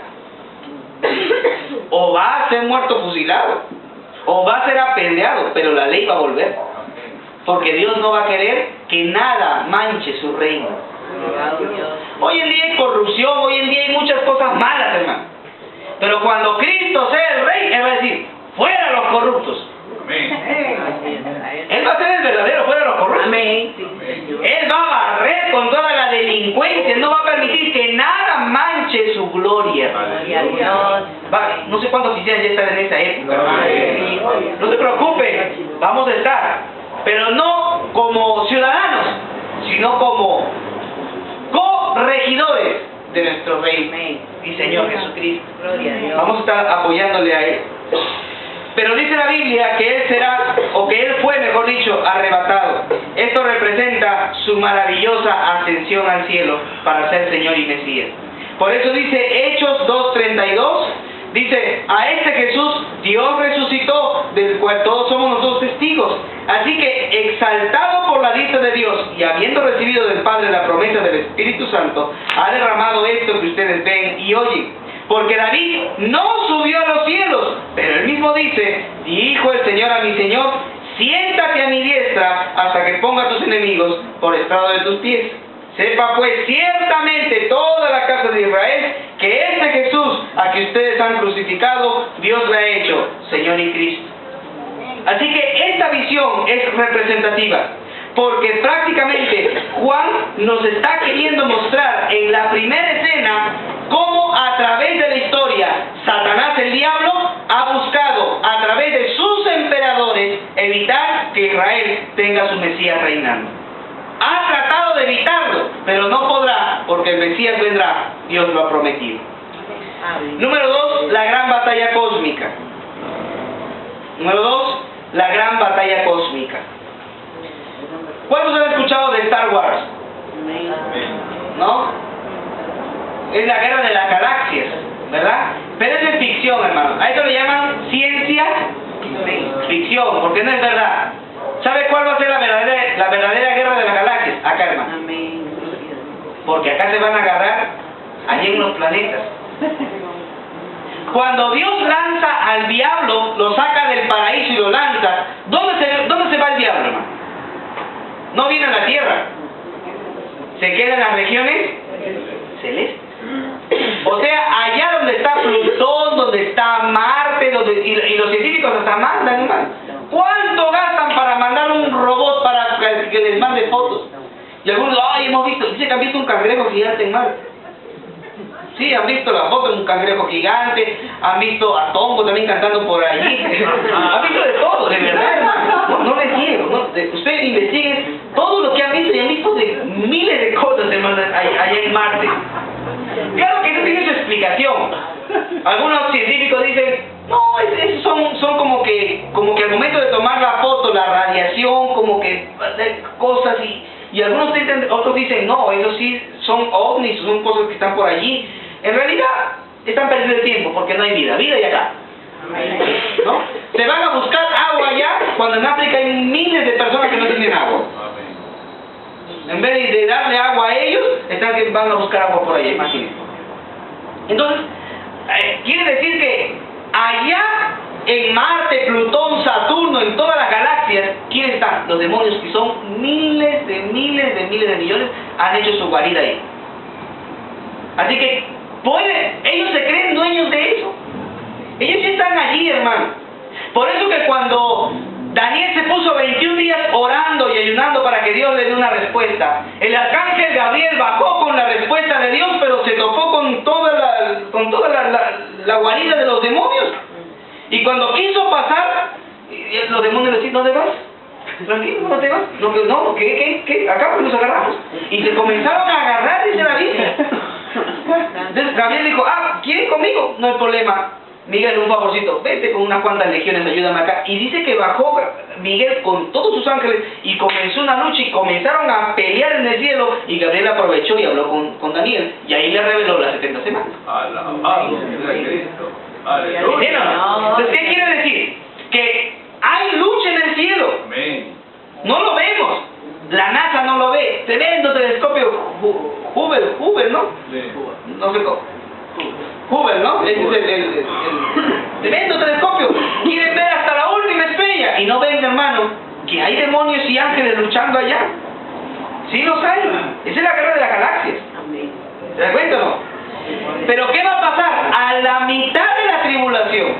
S1: O va a ser muerto fusilado. O va a ser apedreado. Pero la ley va a volver. Porque Dios no va a querer que nada manche su reino. Hoy en día hay corrupción, hoy en día hay muchas cosas malas, hermano. Pero cuando Cristo sea el rey, Él va a decir, fuera los corruptos. Él va a ser el verdadero, fuera los corruptos. Él va a barrer con toda la delincuencia, Él no va a permitir que nada manche su gloria. No sé cuántos quisieran ya estar en esa época. No se preocupe, vamos a estar. Pero no como ciudadanos, sino como corregidores de nuestro Rey y Señor Jesucristo. Vamos a estar apoyándole a Él. Pero dice la Biblia que Él será, o que Él fue, mejor dicho, arrebatado. Esto representa su maravillosa ascensión al cielo para ser Señor y Mesías. Por eso dice Hechos 2:32, dice, a este Jesús Dios resucitó, del cual todos somos nosotros testigos. Así que, exaltado por la diestra de Dios y habiendo recibido del Padre la promesa del Espíritu Santo, ha derramado esto que ustedes ven y oyen. Porque David no subió a los cielos, pero él mismo dice, dijo el Señor a mi Señor, siéntate a mi diestra hasta que ponga a tus enemigos por estrado de tus pies. Sepa pues ciertamente toda la casa de Israel que este Jesús a que ustedes han crucificado, Dios le ha hecho Señor y Cristo. Así que esta visión es representativa, porque prácticamente Juan nos está queriendo mostrar en la primera escena cómo a través de la historia Satanás, el diablo, ha buscado a través de sus emperadores evitar que Israel tenga su Mesías reinando. Ha tratado de evitarlo, pero no podrá, porque el Mesías vendrá, Dios lo ha prometido. Número 2, la gran batalla cósmica. Número 2, la gran batalla cósmica. ¿Cuántos han escuchado de Star Wars? ¿No? Es la guerra de las galaxias, ¿verdad? Pero es de ficción, hermano. A eso le llaman ciencia ficción, porque no es verdad. ¿Sabe cuál va a ser la verdadera guerra de las galaxias? Acá, hermano. Porque acá se van a agarrar allí en los planetas. Cuando Dios lanza al diablo, lo saca del paraíso y lo lanza, ¿dónde se va el diablo, hermano? No viene a la tierra. Se queda en las regiones celestes. O sea, allá donde está Plutón, donde está Marte, y los científicos hasta mandan, hermano. ¿Cuánto gastan para mandar un robot para que les mande fotos? Y algunos, ay, hemos visto, dice que han visto un cangrejo gigante en Marte. Sí, han visto la foto de un cangrejo gigante, han visto a Tombo también cantando por allí. Han visto de todo, de verdad, hermano. No les niego, ustedes investiguen todo lo que han visto y han visto de miles de cosas, hermano, allá en Marte. Claro que no tiene su explicación. Algunos científicos dicen, no, son como que al momento de tomar la foto, la radiación, como que cosas y algunos otros dicen, no, esos sí son ovnis, son cosas que están por allí. En realidad, están perdiendo el tiempo porque no hay vida y acá. ¿No? Se van a buscar agua allá cuando en África hay miles de personas que no tienen agua. En vez de darle agua a ellos, van a buscar agua por allá, imagínense. Entonces, quiere decir que allá en Marte, Plutón, Saturno, en todas las galaxias, ¿quiénes están? Los demonios, que son miles de millones, han hecho su guarida ahí. Así que ellos se creen dueños de eso. Ellos sí están allí, hermano. Por eso que cuando Daniel se puso 21 días orando y ayunando para que Dios le dé una respuesta, el arcángel Gabriel bajó con la respuesta de Dios, pero se topó con toda la guarida de los demonios. Y cuando quiso pasar, los demonios le decían, ¿dónde vas? Tranquilo, no te vas. No, ¿qué? Acá pues nos agarramos. Y se comenzaron a agarrar, dice la Biblia. Entonces Gabriel dijo, ¿quieren conmigo? No hay problema. Miguel, un favorcito, vete con unas cuantas legiones, ayúdame acá. Y dice que bajó Miguel con todos sus ángeles y comenzó una lucha y comenzaron a pelear en el cielo. Y Gabriel aprovechó y habló con Daniel. Y ahí le reveló las 70 semanas. Entonces, ¿qué quiere decir? Que hay lucha en el cielo. No lo vemos. La NASA no lo ve. Tremendo telescopio Hubble, ¿no? No sé cómo. Hubble, ¿no? Ese es el tremendo telescopio. Quieren ver hasta la última estrella. Y no ven, hermano, que hay demonios y ángeles luchando allá. Sí los hay. Esa es la guerra de las galaxias. ¿Se da cuenta o no? Pero ¿qué va a pasar? A la mitad de la tribulación,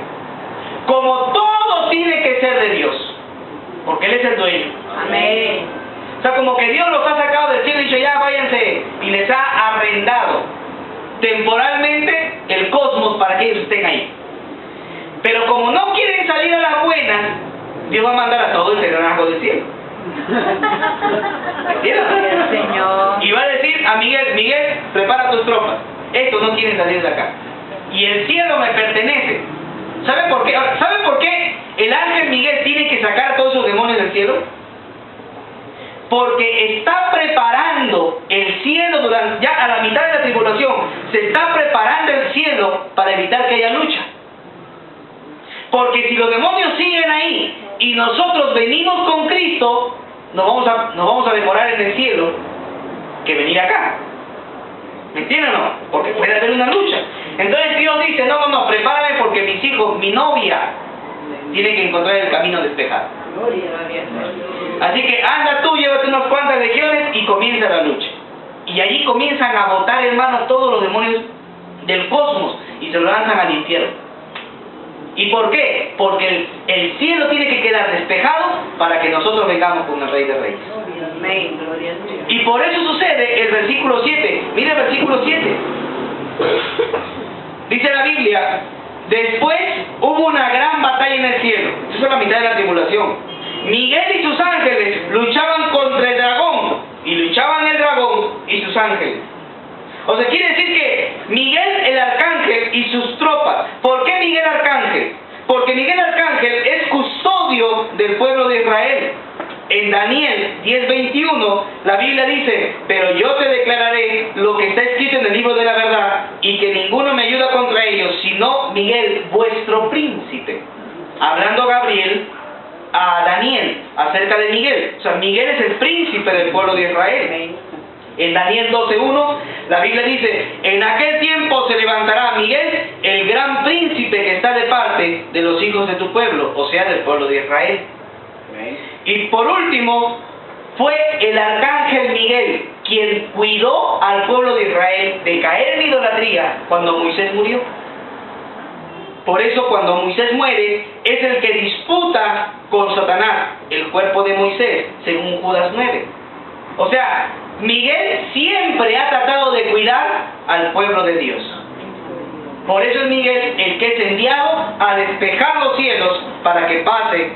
S1: como todo tiene que ser de Dios, porque Él es el dueño.
S2: Amén.
S1: O sea, como que Dios los ha sacado del cielo y dicho, ya váyanse, y les ha arrendado temporalmente el cosmos para que ellos estén ahí. Pero como no quieren salir a las buenas, Dios va a mandar a todo ese granajo del cielo. ¿Entiendes?
S2: Señor.
S1: Y va a decir a Miguel, prepara tus tropas. Estos no quieren salir de acá. Y el cielo me pertenece. ¿Sabe por qué? Ahora, ¿sabe por qué el ángel Miguel tiene que sacar a todos esos demonios del cielo? Porque está preparando el cielo ya a la mitad de la tribulación. Se está preparando el cielo para evitar que haya lucha. Porque si los demonios siguen ahí y nosotros venimos con Cristo, nos vamos a demorar en el cielo que venir acá. ¿Me entienden o no? Porque puede haber una lucha. Entonces Dios dice, no, prepárame porque mis hijos, mi novia, tiene que encontrar el camino despejado. Así que anda tú, llévate unas cuantas legiones y comienza la lucha. Y allí comienzan a botar, hermanos, todos los demonios del cosmos y se lo lanzan al infierno. ¿Y por qué? Porque el cielo tiene que quedar despejado para que nosotros vengamos con el Rey de Reyes. Y por eso sucede el versículo 7. Mira el versículo 7. Dice la Biblia, después hubo una gran batalla en el cielo. Eso es la mitad de la tribulación. Miguel y sus ángeles luchaban contra el dragón. Y luchaban el dragón y sus ángeles. O sea, quiere decir que Miguel el arcángel y sus tropas. ¿Por qué Miguel arcángel? Porque Miguel arcángel es custodio del pueblo de Israel. En Daniel 10:21 la Biblia dice, pero yo te declararé lo que está escrito en el libro de la verdad y que ninguno me ayuda contra ellos, sino Miguel, vuestro príncipe. Hablando Gabriel a Daniel acerca de Miguel. O sea, Miguel es el príncipe del pueblo de Israel. En Daniel 12:1 la Biblia dice, en aquel tiempo se levantará Miguel, el gran príncipe que está de parte de los hijos de tu pueblo, o sea, del pueblo de Israel. Y por último, fue el arcángel Miguel quien cuidó al pueblo de Israel de caer en idolatría cuando Moisés murió. Por eso cuando Moisés muere, es el que disputa con Satanás el cuerpo de Moisés, según Judas 9. O sea, Miguel siempre ha tratado de cuidar al pueblo de Dios. Por eso es Miguel el que es enviado a despejar los cielos para que pase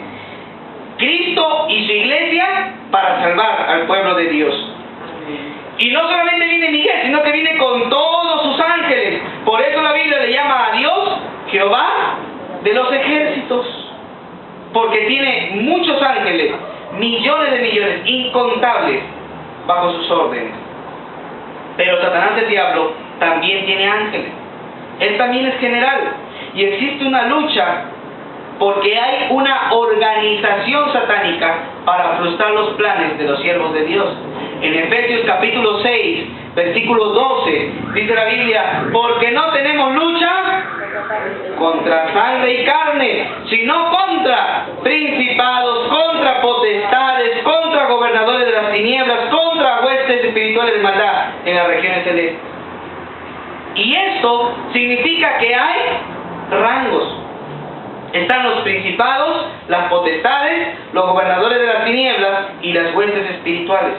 S1: Cristo y su iglesia para salvar al pueblo de Dios. Y no solamente viene Miguel, sino que viene con todos sus ángeles. Por eso la Biblia le llama a Dios Jehová de los ejércitos. Porque tiene muchos ángeles, millones de millones, incontables, bajo sus órdenes. Pero Satanás, el diablo, también tiene ángeles. Él también es general. Y existe una lucha porque hay una organización satánica para frustrar los planes de los siervos de Dios. En Efesios capítulo 6, versículo 12, dice la Biblia, porque no tenemos lucha contra sangre y carne, sino contra principados, contra potestades, contra gobernadores de las tinieblas, contra huestes espirituales de maldad en las regiones celestes. Y esto significa que hay rangos. Están los principados, las potestades, los gobernadores de las tinieblas y las huestes espirituales.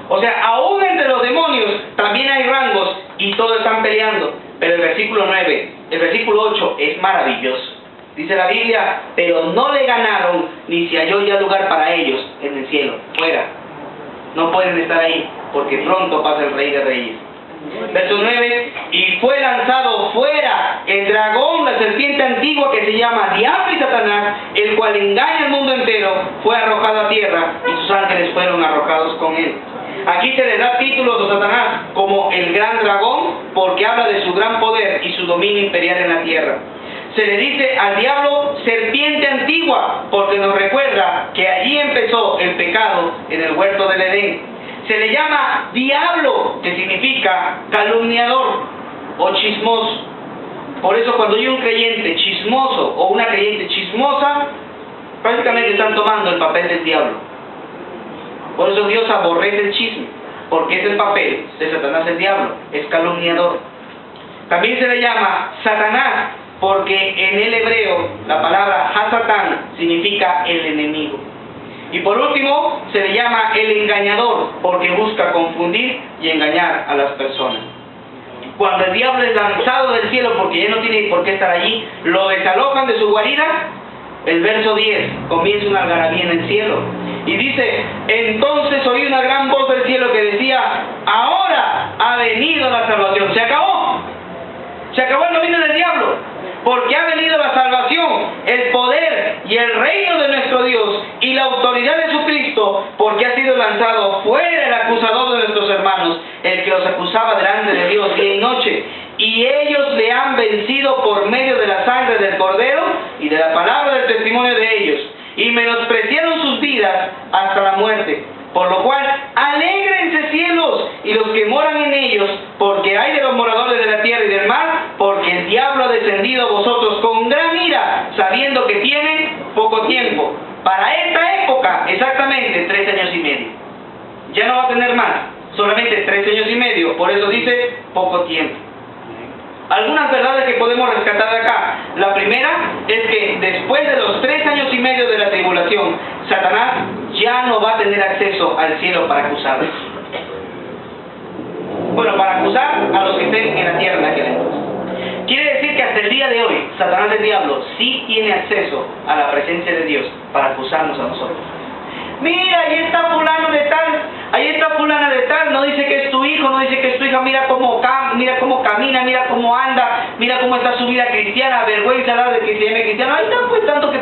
S1: O sea, aún entre los demonios también hay rangos y todos están peleando. Pero el versículo 9, el versículo 8 es maravilloso. Dice la Biblia, pero no le ganaron ni se halló ya lugar para ellos en el cielo. Fuera. No pueden estar ahí porque pronto pasa el Rey de Reyes. Verso 9, y fue lanzado fuera el dragón, la serpiente antigua que se llama Diablo y Satanás, el cual engaña al mundo entero, fue arrojado a tierra y sus ángeles fueron arrojados con él. Aquí se le da títulos a Satanás como el gran dragón porque habla de su gran poder y su dominio imperial en la tierra. Se le dice al diablo serpiente antigua porque nos recuerda que allí empezó el pecado en el huerto del Edén. Se le llama diablo, que significa calumniador o chismoso. Por eso cuando hay un creyente chismoso o una creyente chismosa, prácticamente están tomando el papel del diablo. Por eso Dios aborrece el chisme, porque es el papel de Satanás el diablo, es calumniador. También se le llama Satanás, porque en el hebreo la palabra Hasatán significa el enemigo. Y por último, se le llama el engañador, porque busca confundir y engañar a las personas. Cuando el diablo es lanzado del cielo, porque ya no tiene por qué estar allí, lo desalojan de su guarida. El verso 10 comienza una algarabía en el cielo. Y dice, entonces oí una gran voz del cielo que decía, ahora ha venido la salvación. Se acabó. Se acabó el dominio del diablo. Porque ha venido la salvación, el poder y el reino de nuestro Dios y la autoridad de su Cristo, porque ha sido lanzado fuera el acusador de nuestros hermanos, el que los acusaba delante de Dios día y noche. Y ellos le han vencido por medio de la sangre del Cordero y de la palabra del testimonio de ellos, y menospreciaron sus vidas hasta la muerte. Por lo cual, alégrense cielos y los que moran en ellos, porque hay de los moradores de la tierra y del mar, porque el diablo ha descendido a vosotros con gran ira, sabiendo que tienen poco tiempo. Para esta época, exactamente 3 años y medio. Ya no va a tener más, solamente 3 años y medio, por eso dice poco tiempo. Algunas verdades que podemos rescatar de acá. La primera es que después de los 3 años y medio de la tribulación, Satanás ya no va a tener acceso al cielo para acusarlos. Bueno, para acusar a los que estén en la tierra en aquel entonces. Quiere decir que hasta el día de hoy, Satanás el diablo sí tiene acceso a la presencia de Dios para acusarnos a nosotros. Mira, ahí está fulano de tal, ahí está fulana de tal, no dice que es tu hijo, no dice que es tu hija, mira cómo camina, mira cómo anda, mira cómo está su vida cristiana, vergüenza hablar de que se llame cristiano, ahí está pues tanto que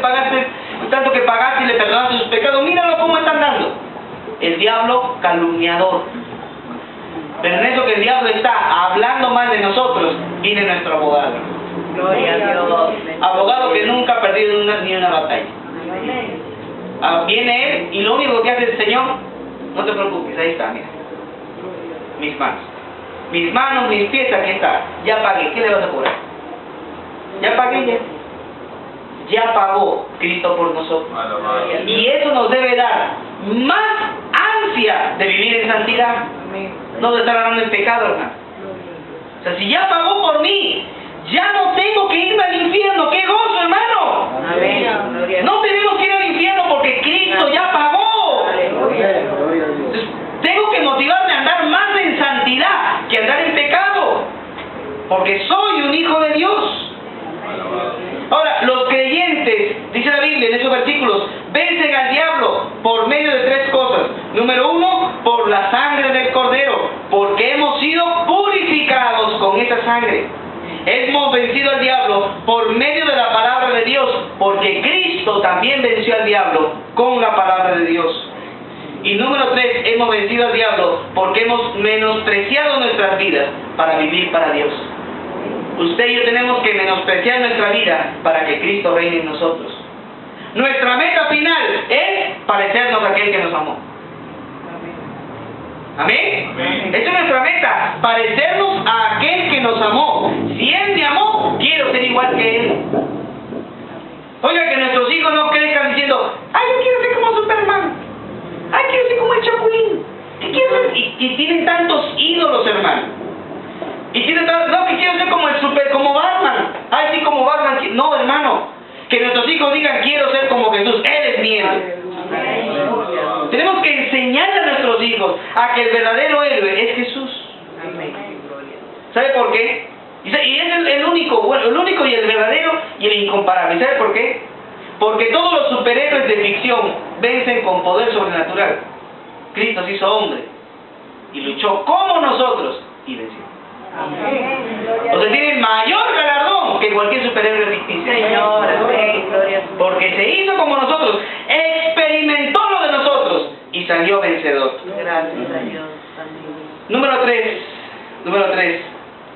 S1: pagaste y le perdonaste sus pecados, míralo cómo está andando. El diablo calumniador. Pero en eso que el diablo está hablando mal de nosotros, viene nuestro abogado.
S2: Gloria a Dios.
S1: Abogado que nunca ha perdido ni una batalla. Viene él y lo único que hace el Señor, no te preocupes, ahí está, mira. Mis manos, mis pies, aquí está. Ya pagué, ¿qué le vas a cobrar? Ya pagué ya. Ya pagó Cristo por nosotros. Y eso nos debe dar más ansia de vivir en santidad. No de estar hablando en pecado, hermano. O sea, si ya pagó por mí, ya no tengo que irme al infierno. ¡Qué gozo, hermano! No tenemos que ir al infierno porque Cristo ya pagó. Entonces, tengo que motivarme a andar más en santidad que andar en pecado. Porque soy un hijo de Dios. Ahora, los creyentes, dice la Biblia en esos versículos, vencen al diablo por medio de 3 cosas. Número 1, por la sangre del Cordero, porque hemos sido purificados con esa sangre. Hemos vencido al diablo por medio de la palabra de Dios, porque Cristo también venció al diablo con la palabra de Dios. Y número 3, hemos vencido al diablo porque hemos menospreciado nuestras vidas para vivir para Dios. Usted y yo tenemos que menospreciar nuestra vida para que Cristo reine en nosotros. Nuestra meta final es parecernos a aquel que nos amó. ¿Amén? Amén. Esa es nuestra meta, parecernos a aquel que nos amó. Si Él me amó, quiero quiero ser igual que él. Oiga, que nuestros hijos no crezcan diciendo, ay, yo quiero ser como Superman, ay, quiero ser como el Chapulín, ¿qué quiero ser? Y tienen tantos ídolos, hermano. Y tienen tantos, no, que quiero ser como Batman, ay, sí, como Batman. No, hermano, que nuestros hijos digan, quiero ser como Jesús, Él es mi héroe. Tenemos que enseñarle a nuestros hijos a que el verdadero héroe es Jesús. ¿Sabe por qué? Y es el único, bueno, el único y el verdadero y el incomparable. ¿Sabe por qué? Porque todos los superhéroes de ficción vencen con poder sobrenatural. Cristo se hizo hombre y luchó como nosotros y venció. O sea, tiene mayor galardón que cualquier superhéroe ficticio. Porque se hizo como nosotros, experimentó lo de nosotros y salió vencedor.
S2: Gracias a Dios.
S1: Número 3,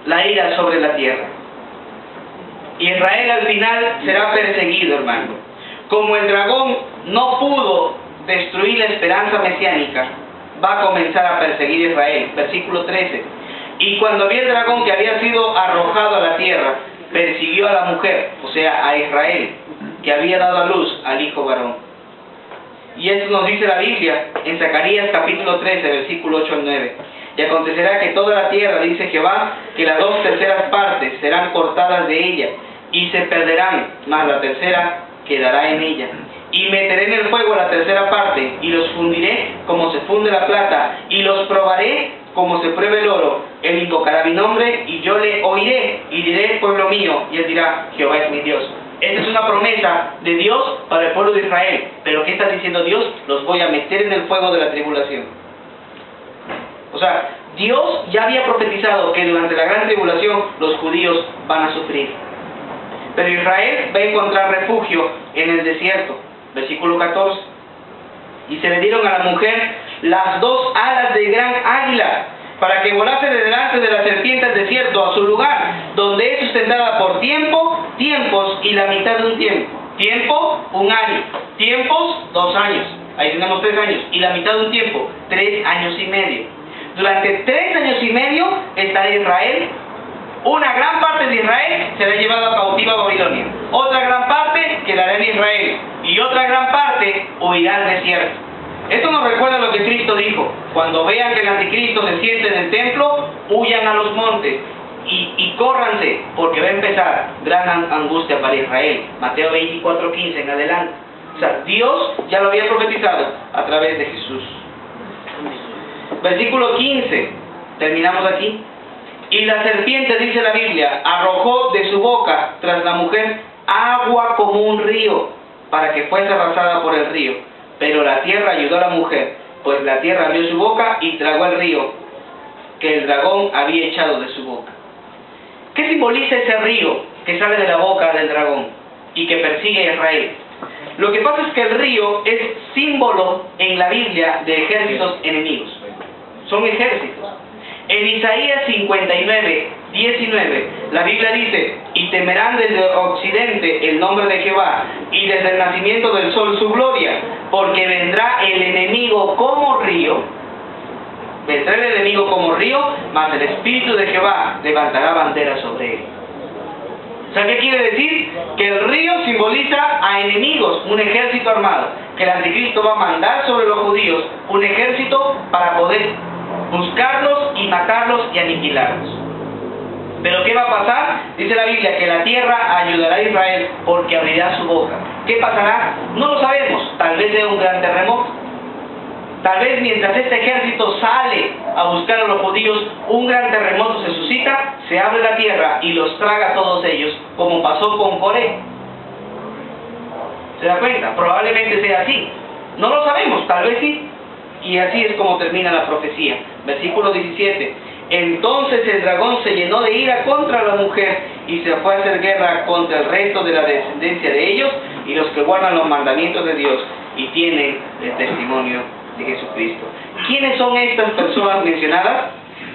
S1: la ira sobre la tierra. Israel al final será perseguido, hermano. Como el dragón no pudo destruir la esperanza mesiánica, va a comenzar a perseguir a Israel. Versículo 13. Y cuando vio el dragón que había sido arrojado a la tierra, persiguió a la mujer, o sea, a Israel, que había dado a luz al hijo varón. Y esto nos dice la Biblia en Zacarías capítulo 13, versículo 8 al 9. Y acontecerá que toda la tierra, dice Jehová, que las 2/3 partes serán cortadas de ella, y se perderán, mas la tercera quedará en ella. Y meteré en el fuego la 3/4 parte, y los fundiré como se funde la plata, y los probaré como se prueba el oro. Él invocará mi nombre, y yo le oiré, y diré, pueblo mío, y él dirá, Jehová es mi Dios. Esta es una promesa de Dios para el pueblo de Israel. Pero ¿qué está diciendo Dios? Los voy a meter en el fuego de la tribulación. O sea, Dios ya había profetizado que durante la gran tribulación los judíos van a sufrir. Pero Israel va a encontrar refugio en el desierto. Versículo 14. Y se le dieron a la mujer las 2 alas de gran águila, para que volase de delante de la serpiente al desierto, a su lugar, donde es sustentada por tiempos y la mitad de un tiempo. Tiempo, 1 año. Tiempos, 2 años. Ahí tenemos 3 años. Y la mitad de un tiempo, 3 años y medio. Durante 3 años y medio estará Israel. Una gran parte de Israel será llevada cautiva a Babilonia. Otra gran parte quedará en Israel. Y otra gran parte huirá al desierto. Esto nos recuerda lo que Cristo dijo. Cuando vean que el anticristo se siente en el templo, huyan a los montes y córranse, porque va a empezar gran angustia para Israel. Mateo 24:15 en adelante. O sea, Dios ya lo había profetizado a través de Jesús. Versículo 15, terminamos aquí. Y la serpiente, dice la Biblia, arrojó de su boca tras la mujer agua como un río, para que fuese arrasada por el río. Pero la tierra ayudó a la mujer, pues la tierra abrió su boca y tragó el río que el dragón había echado de su boca. ¿Qué simboliza ese río que sale de la boca del dragón y que persigue a Israel? Lo que pasa es que el río es símbolo en la Biblia de ejércitos enemigos. Son ejércitos. En Isaías 59:19, la Biblia dice, y temerán desde el occidente el nombre de Jehová, y desde el nacimiento del sol su gloria, porque vendrá el enemigo como río, vendrá el enemigo como río, mas el Espíritu de Jehová levantará bandera sobre él. O sea, ¿qué quiere decir? Que el río simboliza a enemigos, un ejército armado, que el anticristo va a mandar sobre los judíos un ejército para poder buscarlos y matarlos y aniquilarlos. Pero ¿qué va a pasar? Dice la Biblia que la tierra ayudará a Israel porque abrirá su boca. ¿Qué pasará? No lo sabemos. Tal vez sea un gran terremoto. Tal vez mientras este ejército sale a buscar a los judíos, un gran terremoto se suscita, se abre la tierra y los traga a todos ellos, como pasó con Coré. ¿Se da cuenta? Probablemente sea así. No lo sabemos, tal vez sí. Y así es como termina la profecía. Versículo 17. Entonces el dragón se llenó de ira contra la mujer y se fue a hacer guerra contra el resto de la descendencia de ellos y los que guardan los mandamientos de Dios y tienen el testimonio de Jesucristo. ¿Quiénes son estas personas mencionadas?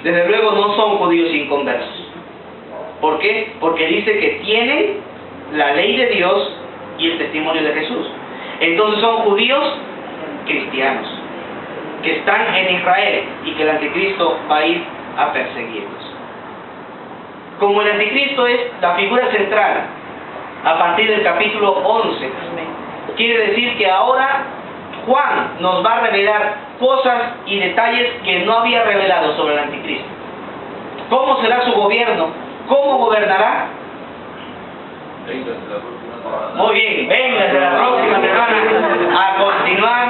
S1: Desde luego no son judíos inconversos. ¿Por qué? Porque dice que tienen la ley de Dios y el testimonio de Jesús. Entonces son judíos cristianos, que están en Israel y que el anticristo va a ir a perseguirlos. como el anticristo es la figura central a partir del capítulo 11, quiere decir que ahora Juan nos va a revelar cosas y detalles que no había revelado sobre el anticristo. ¿Cómo será su gobierno? ¿Cómo gobernará? Muy bien, véngase la próxima semana a continuar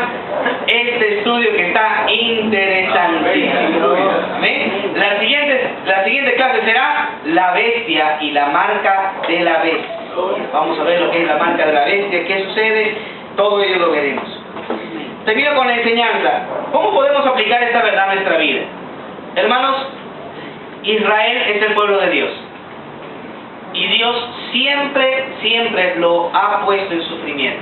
S1: este estudio que está interesantísimo. ¿Amén? La siguiente clase será la bestia y la marca de la bestia. Vamos a ver lo que es la marca de la bestia, qué sucede, todo ello lo veremos. Termino con la enseñanza. ¿Cómo podemos aplicar esta verdad a nuestra vida? Hermanos, Israel es el pueblo de Dios. Y Dios siempre lo ha puesto en sufrimiento.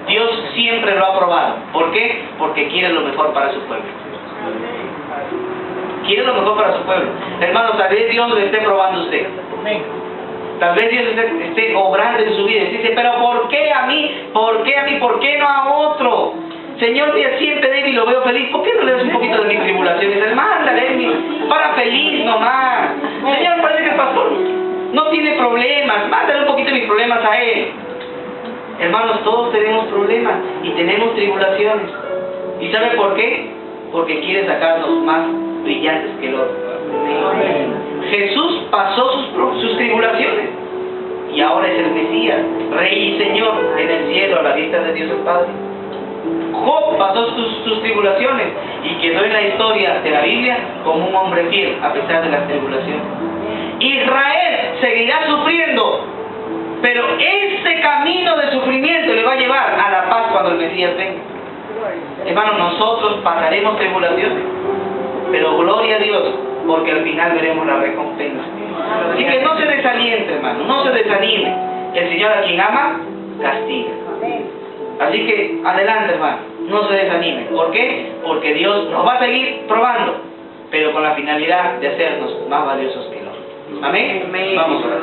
S1: Dios siempre lo ha aprobado. ¿Por qué? Porque quiere lo mejor para su pueblo. Quiere lo mejor para su pueblo. Hermanos, tal vez Dios lo esté probando a usted. Tal vez Dios esté obrando en su vida. Y dice, pero ¿por qué a mí? ¿Por qué a mí? ¿Por qué no a otro? Señor, me siente débil y lo veo feliz. ¿Por qué no le das un poquito de mis tribulaciones? Mándale, para feliz nomás. Señor, parece que el pastor no tiene problemas. Mándale un poquito de mis problemas a él. Hermanos, todos tenemos problemas y tenemos tribulaciones. ¿Y sabe por qué? Porque quiere sacarnos más brillantes que el oro. Jesús pasó sus tribulaciones y ahora es el Mesías, Rey y Señor en el cielo a la vista de Dios el Padre. Job pasó sus tribulaciones y quedó en la historia de la Biblia como un hombre fiel a pesar de las tribulaciones. Israel seguirá sufriendo, pero ese camino de sufrimiento le va a llevar a la paz cuando el Mesías venga. Hermanos, nosotros pasaremos tribulaciones, pero gloria a Dios, porque al final veremos la recompensa. Así que no se desaliente, hermano, no se desanime. El Señor a quien ama, castiga. Así que adelante, hermano, no se desanime. ¿Por qué? Porque Dios nos va a seguir probando, pero con la finalidad de hacernos más valiosos que nosotros. Amén. Vamos a orar.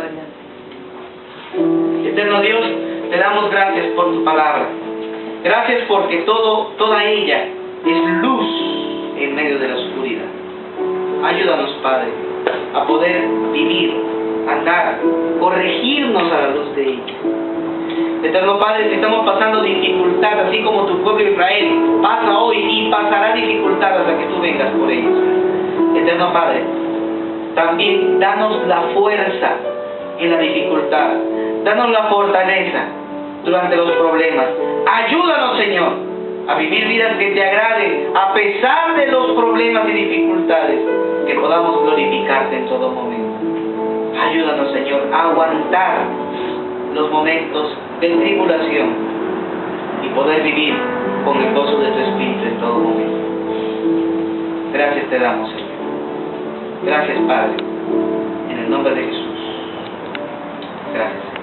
S1: Eterno Dios, te damos gracias por tu palabra. Gracias porque toda ella es luz en medio de la oscuridad. Ayúdanos, Padre, a poder vivir, andar, corregirnos a la luz de ella. Eterno Padre, si estamos pasando dificultad, así como tu pueblo Israel pasa hoy y pasará dificultad hasta que tú vengas por ellos. Eterno Padre, también danos la fuerza en la dificultad, danos la fortaleza durante los problemas. Ayúdanos, Señor, a vivir vidas que te agraden, a pesar de los problemas y dificultades, que podamos glorificarte en todo momento. Ayúdanos, Señor, a aguantar los momentos de tribulación y poder vivir con el gozo de tu Espíritu en todo momento. Gracias te damos, Señor. Gracias, Padre, en el nombre de Jesús. Gracias.